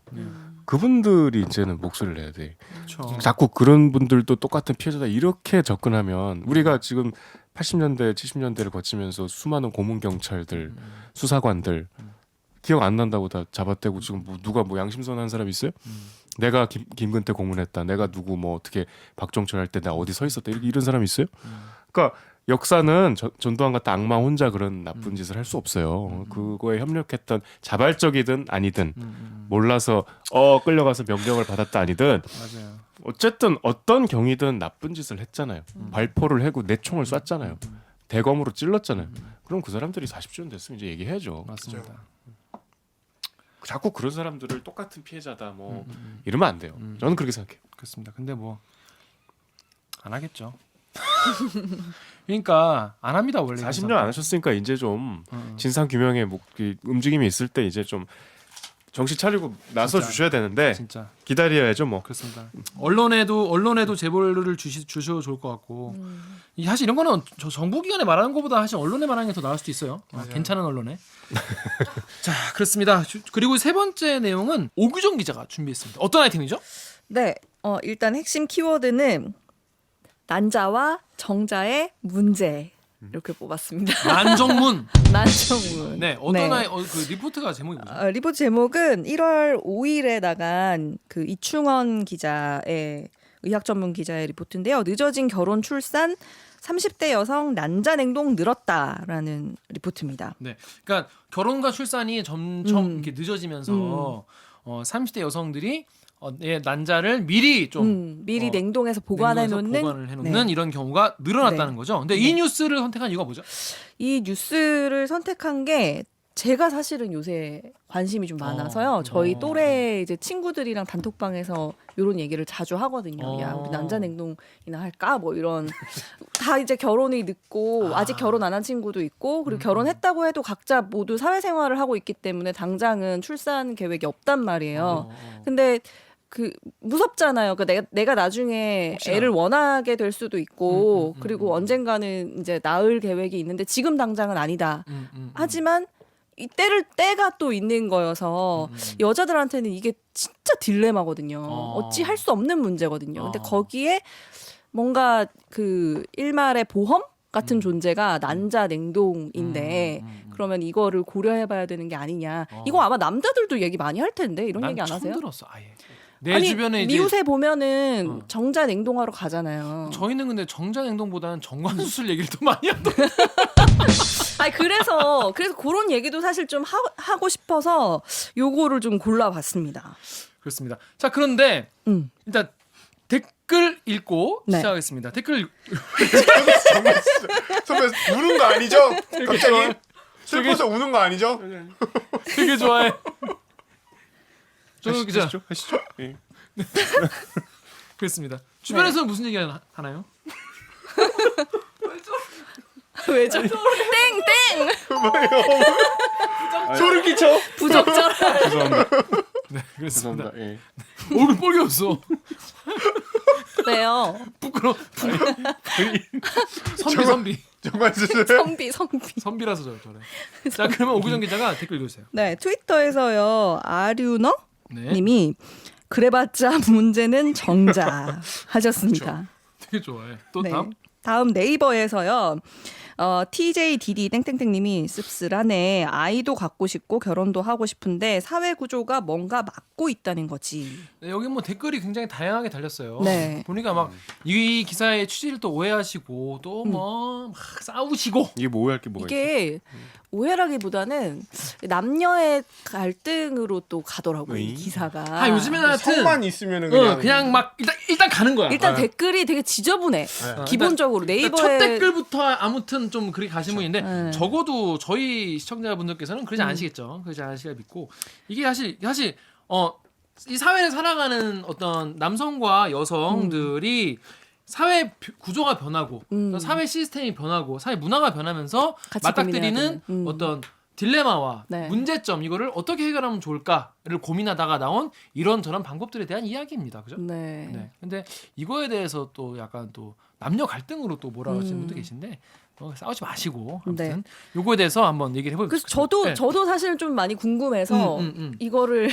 그분들이 이제는 목소리를 내야 돼. 그렇죠. 자꾸 그런 분들도 똑같은 피해자다 이렇게 접근하면 우리가 지금 80년대 70년대를 거치면서 수많은 고문 경찰들 수사관들 기억 안 난다고 다 잡아떼고 지금 뭐 누가 뭐 양심선한 사람 있어요? 내가 김근태 고문했다. 내가 누구 뭐 어떻게 박정철 할 때 나 어디 서 있었다. 이런 사람 있어요? 그러니까 역사는 전두환 같은 악마 혼자 그런 나쁜 짓을 할 수 없어요. 그거에 협력했던 자발적이든 아니든 몰라서 끌려가서 명령을 받았다 아니든 맞아요. 어쨌든 어떤 경위든 나쁜 짓을 했잖아요. 발포를 해고 내 총을 쐈잖아요. 대검으로 찔렀잖아요. 그럼 그 사람들이 40주년 됐으면 이제 얘기해야죠. 맞습니다. 자꾸 그런 사람들을 똑같은 피해자다 뭐 이러면 안 돼요. 저는 그렇게 생각해요. 그렇습니다. 근데 뭐 안 하겠죠. 그러니까 안 합니다 원래. 40년 안 하셨으니까 이제 좀 진상 규명에 움직임이 있을 때 이제 좀 정신 차리고 나서 진짜. 주셔야 되는데 진짜 기다려야죠 뭐. 그렇습니다. 언론에도 제보를 주셔도 좋을 것 같고 사실 이런 거는 저 정부기관에 말하는 것보다 사실 언론에 말하는 게 더 나을 수도 있어요. 괜찮은 언론에. 자 그렇습니다. 그리고 세 번째 내용은 오규정 기자가 준비했습니다. 어떤 아이템이죠? 네, 일단 핵심 키워드는 난자와 정자의 문제 이렇게 뽑았습니다. 난정문. 난정문. 네, 어떤 그 리포트가 제목이 뭐죠? 리포트 제목은 1월 5일에 나간 그 이충원 기자의 의학 전문 기자의 리포트인데요. 늦어진 결혼 출산 30대 여성 난자 냉동 늘었다라는 리포트입니다. 네, 그러니까 결혼과 출산이 점점 이렇게 늦어지면서 30대 여성들이 난자를 미리 좀 미리 냉동해서 보관해 놓는 네. 이런 경우가 늘어났다는 거죠. 근데 이 뉴스를 선택한 이유가 뭐죠? 이 뉴스를 선택한 게 제가 사실은 요새 관심이 좀 많아서요. 저희 또래 이제 친구들이랑 단톡방에서 이런 얘기를 자주 하거든요. 야, 우리 난자 냉동이나 할까? 뭐 이런 다 이제 결혼이 늦고 아직 결혼 안 한 친구도 있고 그리고 결혼했다고 해도 각자 모두 사회생활을 하고 있기 때문에 당장은 출산 계획이 없단 말이에요. 근데 그 무섭잖아요. 그러니까 내가 나중에 혹시나. 애를 원하게 될 수도 있고 그리고 언젠가는 이제 낳을 계획이 있는데 지금 당장은 아니다. 하지만 이 때가 또 있는 거여서 여자들한테는 이게 진짜 딜레마거든요. 어찌 할 수 없는 문제거든요. 근데 거기에 뭔가 그 일말의 보험 같은 존재가 난자 냉동인데 그러면 이거를 고려해봐야 되는 게 아니냐. 이거 아마 남자들도 얘기 많이 할 텐데 이런 난 얘기 안 처음 하세요? 들었어. 아예. 내 아니, 주변에 이제 미우새 보면은 정자 냉동하러 가잖아요. 저희는 근데 정자 냉동보다는 정관 수술 얘기를 더 많이 하더라고요. 아니 그래서 그런 얘기도 사실 좀 하고 싶어서 요거를 좀 골라봤습니다. 그렇습니다. 자 그런데 음. 일단 댓글 읽고 네. 시작하겠습니다. 댓글 선배 우는 거 아니죠? 갑자기 슬퍼서 우는 거 아니죠? 되게 좋아해. 조동 기자 하시죠. 예. 그렇습니다. 주변에서는 무슨 얘기 하나요? 왜죠? 땡땡 소름 끼쳐. 부적절한. 죄송합니다. 네 그렇습니다. 죄송합니다. 예. 얼굴 빨개졌어. 왜요? 부끄러. 선비 정말 수술. 선비라서 저래. 자 그러면 오규정 기자가 댓글 읽어주세요. 네 트위터에서요 아류너 네. 님이 그래봤자 문제는 정자 하셨습니다. 되게 좋아해. 또 네. 다음 네이버에서요. TJDD 땡땡땡님이 씁쓸하네. 아이도 갖고 싶고 결혼도 하고 싶은데 사회 구조가 뭔가 막고 있다는 거지. 네, 여기 뭐 댓글이 굉장히 다양하게 달렸어요. 네. 보니까 막 이 기사의 취지를 또 오해하시고 또 뭐 막 싸우시고 이게 뭐 오해할 게 뭐가 있어요? 이게 오해라기보다는 남녀의 갈등으로 또 가더라고요. 이 왜? 기사가. 아 요즘에는 하여튼 성만 있으면은 그냥 막 일단 가는 거야. 일단 댓글이 되게 지저분해. 기본적으로 그러니까 네이버에 첫 댓글부터 아무튼 좀 그렇게 가신 분인데 네. 적어도 저희 시청자분들께서는 그러지 않으시겠죠. 그러지 않으시길 믿고 이게 사실 이 사회를 살아가는 어떤 남성과 여성들이 사회 구조가 변하고 사회 시스템이 변하고 사회 문화가 변하면서 같이 맞닥뜨리는 고민해야 어떤 딜레마와 네. 문제점 이거를 어떻게 해결하면 좋을까를 고민하다가 나온 이런저런 방법들에 대한 이야기입니다. 그죠? 네. 네. 근데 이거에 대해서 또 약간 또 남녀 갈등으로 또 몰아가시는 분도 계신데 싸우지 마시고 아무튼 요거에 대해서 한번 얘기를 해볼게요. 그래서 저도 사실은 좀 많이 궁금해서 이거를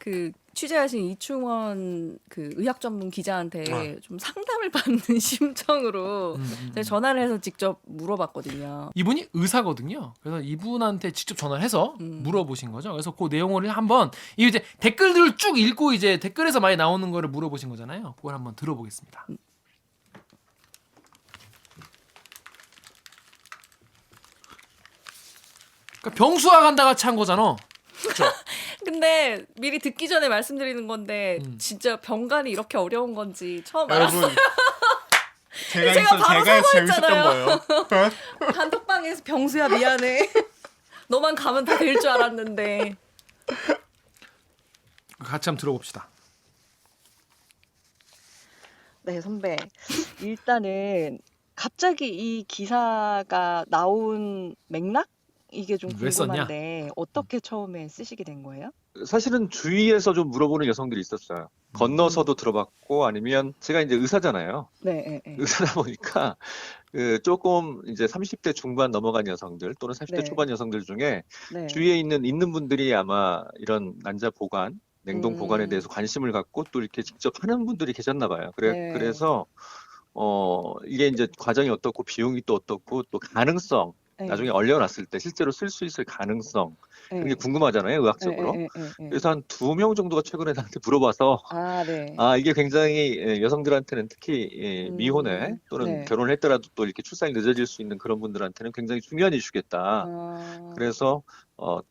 그 취재하신 이충원 그 의학 전문 기자한테 아. 좀 상담을 받는 심정으로 제가 전화를 해서 직접 물어봤거든요. 이분이 의사거든요. 그래서 이분한테 직접 전화를 해서 물어보신 거죠. 그래서 그 내용을 한번 이 이제 댓글들을 쭉 읽고 이제 댓글에서 많이 나오는 거를 물어보신 거잖아요. 그걸 한번 들어보겠습니다. 그러니까 병수와 간다 같이 한 거잖아. 근데 미리 듣기 전에 말씀드리는 건데 진짜 병간이 이렇게 어려운 건지 처음 여러분 알았어요. 제가 바로 재밌었던 사과했잖아요. 거예요. 단톡방에서 병수야 미안해. 너만 가면 다 될 줄 알았는데. 같이 한번 들어봅시다. 네, 선배. 일단은 갑자기 이 기사가 나온 맥락? 이게 좀 왜 썼냐? 궁금한데 어떻게 처음에 쓰시게 된 거예요? 사실은 주위에서 좀 물어보는 여성들이 있었어요. 건너서도 들어봤고 아니면 제가 이제 의사잖아요. 네, 네, 네. 의사다 보니까 그 조금 이제 30대 중반 넘어간 여성들 또는 40대 네. 초반 여성들 중에 네. 주위에 있는 분들이 아마 이런 난자 보관, 냉동 보관에 음. 대해서 관심을 갖고 또 이렇게 직접 하는 분들이 계셨나 봐요. 네. 그래서 이게 이제 과정이 어떻고 비용이 또 어떻고 또 가능성 네. 나중에 얼려놨을 때 실제로 쓸 수 있을 가능성 네. 그게 궁금하잖아요, 의학적으로. 네, 네, 네, 네. 그래서 한 2명 정도가 최근에 나한테 물어봐서 아, 네. 이게 굉장히 여성들한테는 특히 미혼에 또는 네. 결혼을 했더라도 또 이렇게 출산이 늦어질 수 있는 그런 분들한테는 굉장히 중요한 이슈겠다. 아. 그래서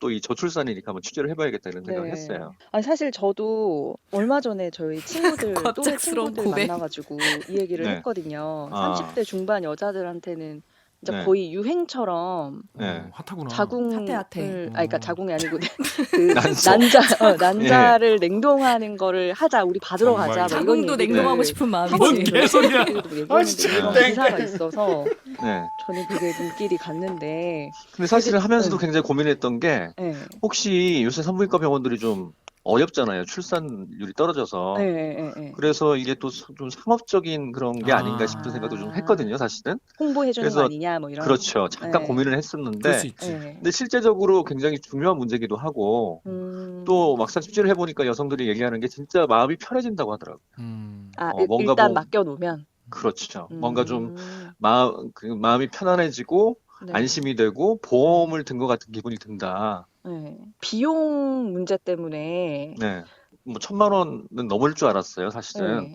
또 이 저출산이니까 한번 취재를 해봐야겠다 이런 생각을 네. 했어요. 아니 사실 저도 얼마 전에 저희 친구들 또래 갑작스러운 친구들 고백. 만나가지고 이 얘기를 네. 했거든요. 아. 30대 중반 여자들한테는 진짜 네. 거의 유행처럼 네. 핫하구나. 자궁을 핫해. 그러니까 자궁이 아니고 그 난소. 난자를 냉동하는 거를 하자 우리 받으러 정말. 가자 뭐 이런 자궁도 얘기를 냉동하고 네. 싶은 뭔 마음이지. 개소리야. 얘기했는데 진짜. 이런 땡. 기사가 있어서 네. 저는 되게 눈길이 갔는데 근데 사실은 하면서도 네. 굉장히 고민했던 게 네. 혹시 요새 산부인과 병원들이 좀 어렵잖아요. 출산율이 떨어져서. 네, 네, 네. 그래서 이게 또 좀 상업적인 그런 게 아닌가 싶은 아. 생각도 좀 했거든요, 사실은. 홍보해주는 그래서 거 아니냐 뭐 이런. 그렇죠. 잠깐 네. 고민을 그럴 했었는데 수 있지. 네. 근데 실제적으로 굉장히 중요한 문제기도 하고 또 막상 취재를 해보니까 여성들이 얘기하는 게 진짜 마음이 편해진다고 하더라고요. 아, 뭔가 일단 뭐- 맡겨놓으면. 그렇죠. 뭔가 좀 음. 마음이 편안해지고 네. 안심이 되고 보험을 든 것 같은 기분이 든다. 네. 비용 문제 때문에 네. 뭐 1,000만 원은 넘을 줄 알았어요, 사실은.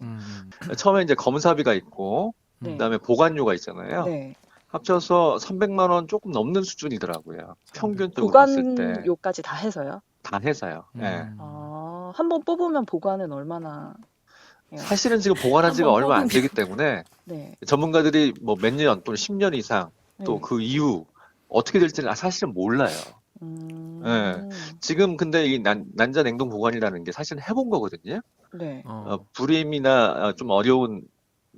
네. 처음에 이제 검사비가 있고 네. 그다음에 보관료가 있잖아요. 네. 합쳐서 300만 원 조금 넘는 수준이더라고요. 평균적으로 봤을 때. 보관료까지 다 해서요. 다 해서요. 예. 아, 한 번 뽑으면 보관은 얼마나 해요? 사실은 지금 보관한 지가 한번 얼마 안 뽑으면. 되기 때문에 네. 전문가들이 뭐 몇 년 또는 10년 이상 또 네. 그 이후 어떻게 될지는 사실은 몰라요. 네. 지금 근데 이 난자 냉동 보관이라는 게 사실은 해본 거거든요. 네. 불임이나 좀 어려운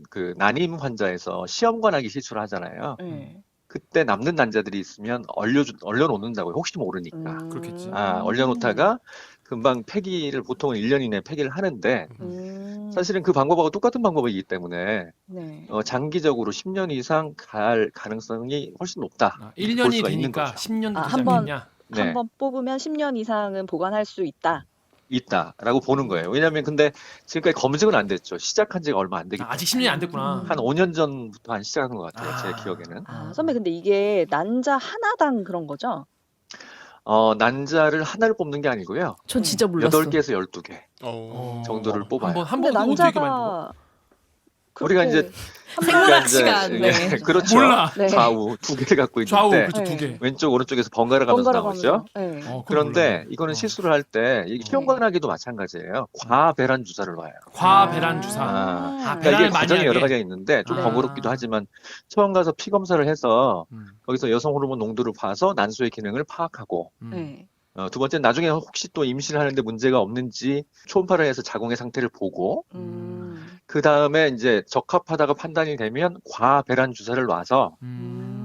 그 난임 환자에서 시험관하기 시술을 하잖아요. 네. 그때 남는 난자들이 있으면 얼려놓는다고요. 혹시 모르니까. 그렇겠지. 얼려놓다가 금방 폐기를 보통은 1년 이내에 폐기를 하는데 사실은 그 방법하고 똑같은 방법이기 때문에 네. 장기적으로 10년 이상 갈 가능성이 훨씬 높다. 볼 1년이 수가 있는 되니까 거죠. 10년도 아, 되지 한 번- 않겠냐. 네, 한 번 뽑으면 10년 이상은 보관할 수 있다. 있다라고 보는 거예요. 왜냐하면 근데 지금까지 검증은 안 됐죠. 시작한 지가 얼마 안 되기 때문에. 아직 10년이 안 됐구나. 한 5년 전부터 시작한 것 같아요. 아. 제 기억에는. 아, 선배 근데 이게 난자 하나당 그런 거죠? 난자를 하나를 뽑는 게 아니고요. 전 진짜 몰랐어. 8개에서 12개 정도를 뽑아요. 한 근데 번 되게 많이 뽑아. 난자가 우리가 이제 생물학시간. 네. 그렇죠. 몰라. 네. 좌우 두 개를 갖고 좌우 있는데 그렇죠 두 네. 개. 왼쪽 오른쪽에서 번갈아 가면서 나오죠. 네. 그런데 이거는 시술을 할 때 이게 시험관하기도 마찬가지예요. 과배란 주사를 놔요. 과배란 주사. 그러니까 배란을 이게 많이 과정이 하게. 여러 가지가 있는데 좀 아. 번거롭기도 하지만 처음 가서 피 검사를 해서 음. 거기서 여성 호르몬 농도를 봐서 난소의 기능을 파악하고 네. 두 번째는 나중에 혹시 또 임신을 하는데 문제가 없는지 초음파를 해서 자궁의 상태를 보고 그 다음에 이제 적합하다고 판단이 되면 과배란 주사를 놔서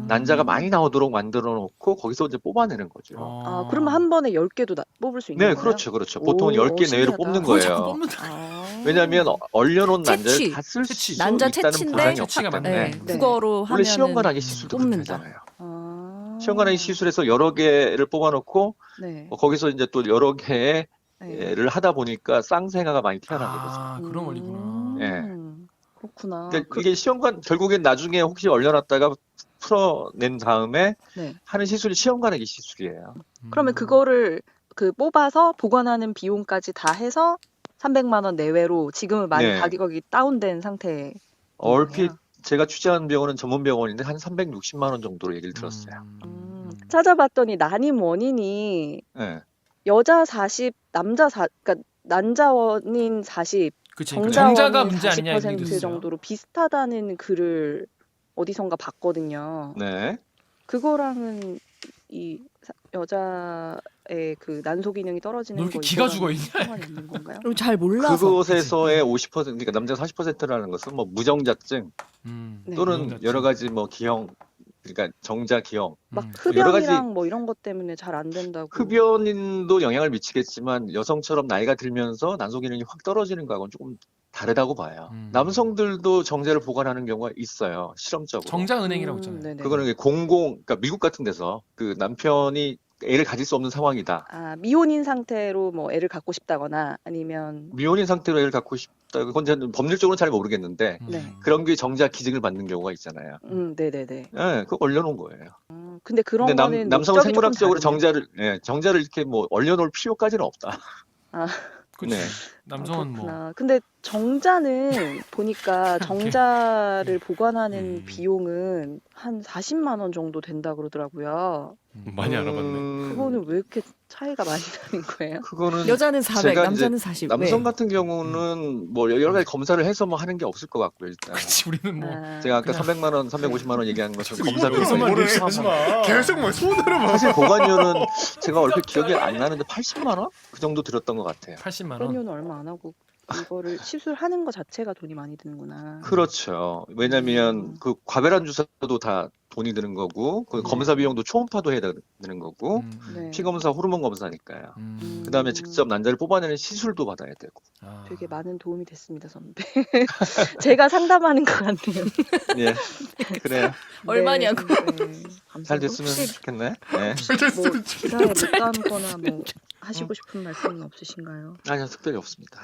난자가 많이 나오도록 만들어 놓고 거기서 이제 뽑아내는 거죠. 아, 그러면 한 번에 10개도 뽑을 수 있는 네, 거예요? 그렇죠, 그렇죠. 보통은 오, 10개 내외로 신기하다. 뽑는 그걸 자꾸 거예요. 뽑는다. 아. 왜냐하면 얼려놓은 채취. 난자를 다 쓸 수 채취. 난자 있다는 채취인데 보장이 없기 채취가 때문에 네. 네. 국어로 원래 하면 시험관하기 시술도 그렇게 뽑는다. 하잖아요. 아. 시험관하기 시술에서 여러 개를 뽑아놓고 네. 거기서 이제 또 여러 개의 네. 하다 보니까 쌍생아가 많이 태어나게 되죠. 아, 그런 원리구나. 예. 그렇구나. 그러니까 이게 시험관 결국엔 나중에 혹시 얼려놨다가 풀어낸 다음에 네. 하는 시술이 시험관의 시술이에요. 그러면 그거를 그 뽑아서 보관하는 비용까지 다 해서 300만 원 내외로 지금은 많이 네. 가격이 다운된 상태. 얼핏 제가 취재한 병원은 전문 병원인데 한 360만 원 정도로 얘기를 들었어요. 찾아봤더니 난임 원인이 예. 여자 40, 남자 4, 그러니까 난자 원인 40, 그치. 정자 정자가 원인 문제 아니냐 이런 얘기도 40% 있어요. 정도로 비슷하다는 글을 어디선가 봤거든요. 네. 그거랑은 이 여자의 그 난소 기능이 떨어지는 너 이렇게 거 기가 이거랑 죽어 있냐? 상관이 있는 건가요? 그럼 잘 몰라서. 그곳에서의 50% 그러니까 남자 40%라는 것은 뭐 무정자증 네. 또는 무정자증. 여러 가지 뭐 기형 그러니까 정자 기형 막 여러 가지- 흡연이랑 뭐 이런 것 때문에 잘 안 된다고. 흡연인도 영향을 미치겠지만 여성처럼 나이가 들면서 난소 기능이 확 떨어지는 거하고는 조금 다르다고 봐요. 남성들도 정자를 보관하는 경우가 있어요. 실험적으로. 정자은행이라고 있잖아요. 네네. 그거는 그러니까 미국 같은 데서 그 남편이 애를 가질 수 없는 상황이다. 아, 미혼인 상태로 뭐 애를 갖고 싶다거나 아니면 미혼인 상태로 애를 갖고 싶다. 그건 저는 법률적으로는 잘 모르겠는데 네. 그런 게 정자 기증을 받는 경우가 있잖아요. 네네네. 예, 그거 얼려놓은 거예요. 근데 그런 근데 거는 남성은 목적이 조금 생물학적으로 다르네요. 정자를 이렇게 뭐 얼려놓을 필요까지는 없다. 아, 그치. 네. 남성은 뭐 그렇구나. 근데 정자는 보니까 정자를 보관하는 비용은 한 40만 원 정도 된다 그러더라고요. 많이 알아봤네. 그거는 왜 이렇게 차이가 많이 나는 거예요? 그거는 여자는 400, 제가 남자는 이제 40. 남성 왜? 같은 경우는 뭐 여러 가지 검사를 해서 뭐 하는 게 없을 것 같고요. 일단 그치 우리는 뭐 아, 제가 아까 그냥- 300만 원, 350만 원 얘기한 것처럼 검사 손으로 비용이 뭐래, 하지 마. 계속 뭐 손으로 뭐. 사실 보관료는 제가 얼핏 기억이 안 나는데 80만 원? 그 정도 들었던 것 같아요. 80만 원. 그런료는 얼마 안 하고 이거를 시술하는 거 자체가 돈이 많이 드는구나. 그렇죠. 왜냐하면 그 과배란 주사도 다 돈이 드는 거고 그 검사 비용도 초음파도 해야 되는 거고 네. 피 검사, 호르몬 검사니까요. 음. 그다음에 직접 난자를 뽑아내는 시술도 받아야 되고. 아. 되게 많은 도움이 됐습니다, 선배. 제가 상담하는 것 같네요. 예, 그래요. 얼마냐고. 네, 감사합니다. 잘 됐으면 혹시 좋겠네. 네. 뭐 기사에 못 담거나 뭐 하시고 싶은 말씀은 없으신가요? 아니요, 특별히 없습니다.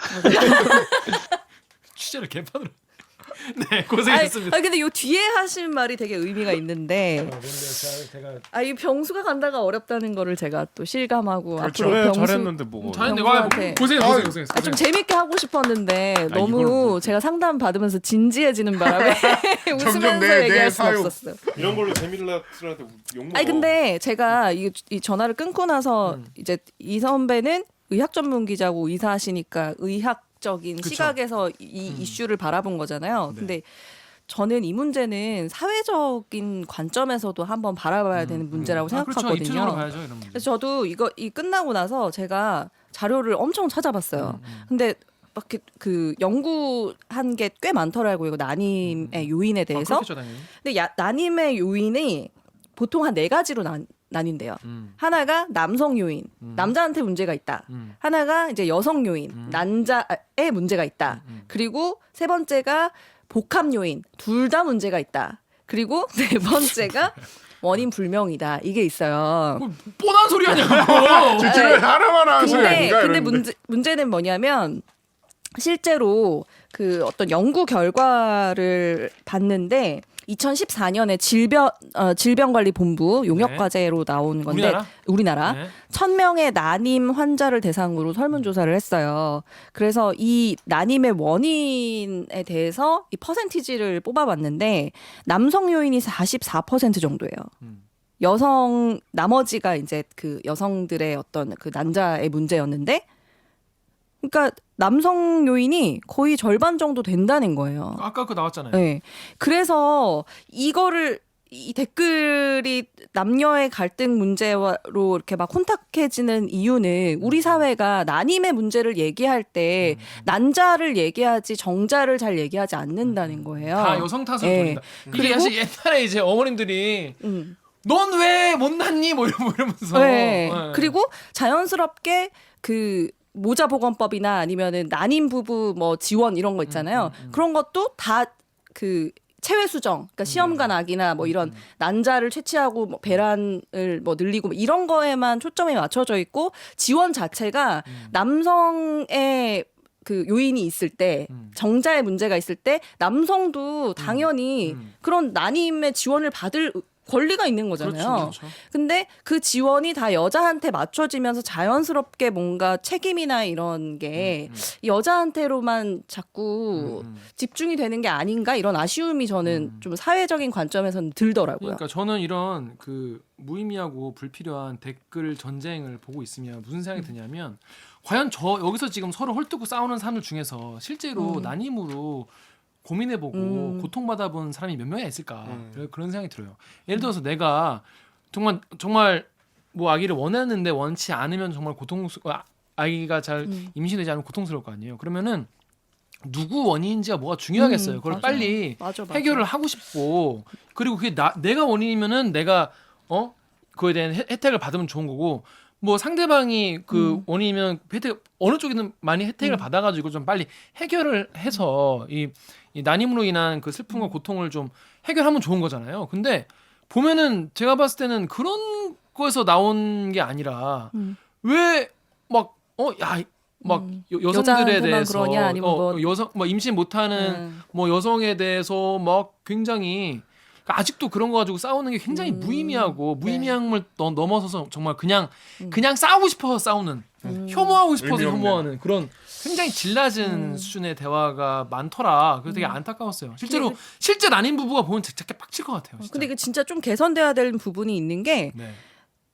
취재를 개판으로. 네, 고생했습니다. 근데 요 뒤에 하신 말이 되게 의미가 있는데, 이 병수가 간다가 어렵다는 거를 제가 또 실감하고 그렇죠. 앞으로 네, 병수 잘했는데 뭐. 잘했네. 와, 병수한테- 고생했어. 좀 재밌게 하고 싶었는데 이걸 너무 뭐- 제가 상담 받으면서 진지해지는 바람에 웃으면서 내 얘기할 수 사유. 없었어요. 이런 걸로 재미를 욕 먹어. 아니 근데 제가 이 전화를 끊고 나서 이제 이 선배는 의학 전문 기자고 의사시니까 의학적인 그쵸. 시각에서 이 이슈를 바라본 거잖아요. 네. 근데 저는 이 문제는 사회적인 관점에서도 한번 바라봐야 되는 문제라고 그렇죠. 생각하거든요. 입체적으로 봐야죠, 이런 문제. 그래서 저도 이 끝나고 나서 제가 자료를 엄청 찾아봤어요. 근데 막 이렇게 그 연구한 게 꽤 많더라고요. 이거 난임의 요인에 대해서. 그렇겠죠, 당연히. 근데 난임의 요인이 보통 한 4가지로 나뉜대요. 하나가 남성 요인, 남자한테 문제가 있다. 하나가 이제 여성 요인, 난자에 문제가 있다. 그리고 세 번째가 복합 요인, 둘 다 문제가 있다. 그리고 네 번째가 원인 불명이다. 이게 있어요. 뭐 뻔한 소리 하냐고. 집에 하나만 하는 소리 아닌가? 근데 이러는데. 문제는 뭐냐면 실제로 그 어떤 연구 결과를 봤는데 2014년에 질병관리본부 용역과제로 나온 건데 우리나라 네. 1000명의 난임 환자를 대상으로 설문조사를 했어요. 그래서 이 난임의 원인에 대해서 이 퍼센티지를 뽑아봤는데 남성 요인이 44% 정도예요. 여성 나머지가 이제 그 여성들의 어떤 그 난자의 문제였는데 그러니까 남성 요인이 거의 절반 정도 된다는 거예요. 아까 그 나왔잖아요. 네. 그래서 이거를 이 댓글이 남녀의 갈등 문제로 이렇게 막 혼탁해지는 이유는 우리 사회가 난임의 문제를 얘기할 때 난자를 얘기하지 정자를 잘 얘기하지 않는다는 거예요. 다 여성 탓을 네. 돌린다. 이게 그리고- 사실 옛날에 이제 어머님들이 넌 왜 못났니? 뭐 이러면서. 네. 네. 그리고 자연스럽게 그 모자 보건법이나 아니면은 난임 부부 뭐 지원 이런 거 있잖아요. 그런 것도 다 그 체외 수정, 그러니까 시험관 아기나 뭐 이런 난자를 채취하고 뭐 배란을 뭐 늘리고 뭐 이런 거에만 초점이 맞춰져 있고 지원 자체가 남성의 그 요인이 있을 때 정자의 문제가 있을 때 남성도 당연히 그런 난임의 지원을 받을 권리가 있는 거잖아요. 그렇죠. 근데 그 지원이 다 여자한테 맞춰지면서 자연스럽게 뭔가 책임이나 이런 게 여자한테로만 자꾸 집중이 되는 게 아닌가 이런 아쉬움이 저는 좀 사회적인 관점에서는 들더라고요. 그러니까 저는 이런 그 무의미하고 불필요한 댓글 전쟁을 보고 있으면 무슨 생각이 드냐면 과연 저 여기서 지금 서로 헐뜯고 싸우는 사람들 중에서 실제로 난임으로 고민해보고 고통받아본 사람이 몇 명이나 있을까 그런 생각이 들어요. 예를 들어서 내가 정말 뭐 아기를 원하는데 원치 않으면 정말 아기가 잘 임신되지 않으면 고통스러울 거 아니에요. 그러면은 누구 원인인지가 뭐가 중요하겠어요. 그걸 맞아요. 빨리 맞아. 해결을 하고 싶고 그리고 그게 내가 원인이면은 내가 그거에 대한 혜택을 받으면 좋은 거고 뭐 상대방이 그 원인이면 어느 쪽이든 많이 혜택을 받아가지고 좀 빨리 해결을 해서 이 난임으로 인한 그 슬픔과 고통을 좀 해결하면 좋은 거잖아요. 근데 보면은 제가 봤을 때는 그런 거에서 나온 게 아니라 왜 막 여성들에 여자한테만 대해서 그러냐, 아니면 뭐 여성 임신 못하는 뭐 여성에 대해서 막 굉장히 아직도 그런 거 가지고 싸우는 게 굉장히 무의미하고 무의미함을 넘어서서 정말 그냥 싸우고 싶어서 싸우는 혐오하고 싶어서 의미 없는. 혐오하는 그런 굉장히 질 낮은 수준의 대화가 많더라. 그래서 되게 안타까웠어요. 실제 난임 부부가 보면 되게 빡칠 것 같아요. 진짜. 근데 그 진짜 좀 개선돼야 될 부분이 있는 게 네.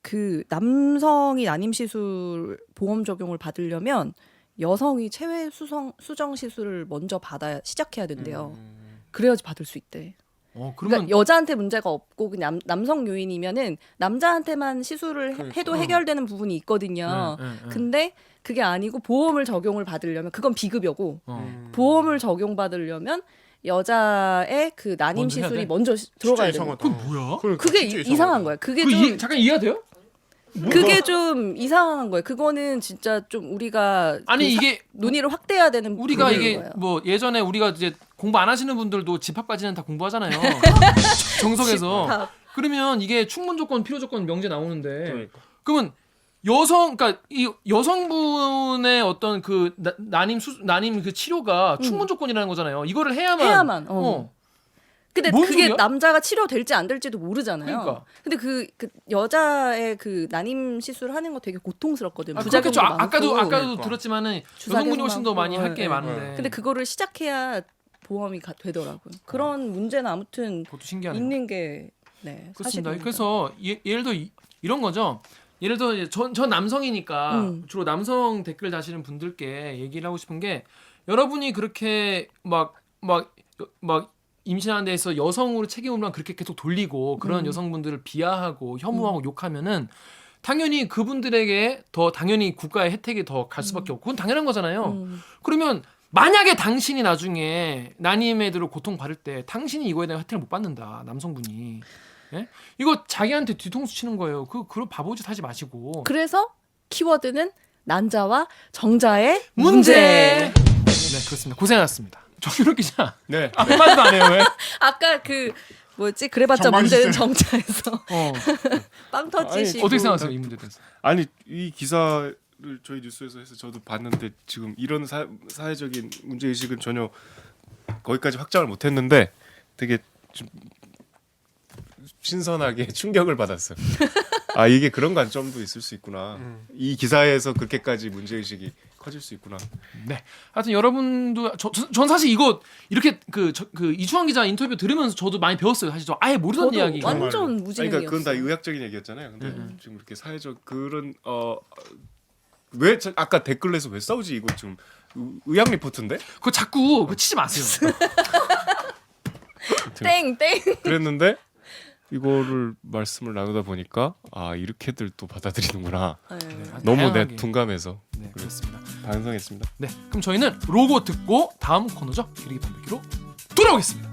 그 남성이 난임 시술 보험 적용을 받으려면 여성이 체외 수정 시술을 먼저 시작해야 된대요. 그래야지 받을 수 있대. 그러면 그러니까 여자한테 문제가 없고 그냥 남성 요인이면은 남자한테만 시술을 해도 해결되는 부분이 있거든요. 근데 그게 아니고 보험을 적용을 받으려면 그건 비급여고 보험을 적용받으려면 여자의 그 난임 먼저 해야 돼? 시술이 먼저 들어가야 돼요. 이상하다. 그건 뭐야? 그러니까 그게 진짜 이상한 거야. 그게 그 좀 잠깐 이해가 돼요? 그게 좀 이상한 거예요. 그거는 진짜 좀 우리가 아니 그 이게 논의를 확대해야 되는 우리가 부분인 이게 거예요. 뭐 예전에 우리가 이제 공부 안 하시는 분들도 집합까지는 다 공부하잖아요. 정석에서. 집합. 그러면 이게 충분 조건, 필요 조건 명제 나오는데 그러니까. 그러면 그러니까 이 여성분의 어떤 그 난임 그 치료가 충분 조건이라는 거잖아요. 이거를 해야만. 근데 뭔 그게 소리야? 남자가 치료될지 안 될지도 모르잖아요. 그러니까. 근데 그 여자의 그 난임 시술 하는 거 되게 고통스럽거든요. 그렇겠죠. 부작용도 많고. 아까도 그러니까. 들었지만은 주사기도 여성분이 훨씬 더 많이 많고. 할 게 네. 많은데. 근데 그거를 시작해야 보험이 되더라고요. 그런 문제는 아무튼 그것도 신기하네요. 있는 게 그렇습니다. 사실입니다. 그래서 예를 들어 이런 거죠. 예를 들어 이제 전 남성이니까 주로 남성 댓글 다시는 분들께 얘기를 하고 싶은 게 여러분이 그렇게 막 임신하는 데서 여성으로 책임을 그렇게 계속 돌리고 그런 여성분들을 비하하고 혐오하고 욕하면은 당연히 그분들에게 더 당연히 국가의 혜택이 더 갈 수밖에 없고 그건 당연한 거잖아요. 그러면 만약에 당신이 나중에 난임애들을 고통받을 때 당신이 이거에 대한 혜택을 못 받는다. 남성분이. 예? 이거 자기한테 뒤통수 치는 거예요. 그런 바보짓 하지 마시고. 그래서 키워드는 난자와 정자의 문제. 문제. 네, 그렇습니다. 고생하셨습니다. 정유럽 기자. 네. 한마디도 안 해요. 왜? 아까 그 뭐였지? 그래봤자 정말 문제는 진짜. 정자에서 빵 터지시고 어떻게 생각하세요? 이 문제에 대해서? 아니 이 기사를 저희 뉴스에서 해서 저도 봤는데 지금 이런 사회적인 문제 의식은 전혀 거기까지 확장을 못했는데 되게 좀 신선하게 충격을 받았어요. 아 이게 그런 관점도 있을 수 있구나. 이 기사에서 그렇게까지 문제 의식이 커질 수 있구나. 네. 하여튼 여러분도 전 사실 이거 이렇게 그 이충환 기자 인터뷰 들으면서 저도 많이 배웠어요. 사실 저 아예 모르던 저도 이야기. 완전 아니, 무지능이었어요. 그러니까 그건 다 의학적인 얘기였잖아요. 근데 지금 이렇게 사회적 그런 왜 아까 댓글에서 왜 싸우지 이거 지금 의학 리포트인데? 그거 자꾸 그거 치지 마세요. 땡. 그랬는데 이거를 말씀을 나누다 보니까 아 이렇게들 또 받아들이는구나. 너무 다양하게. 둔감해서 네, 그렇습니다. 반성했습니다. 네. 그럼 저희는 로고 듣고 다음 코너죠. 기르기 반백기로 돌아오겠습니다.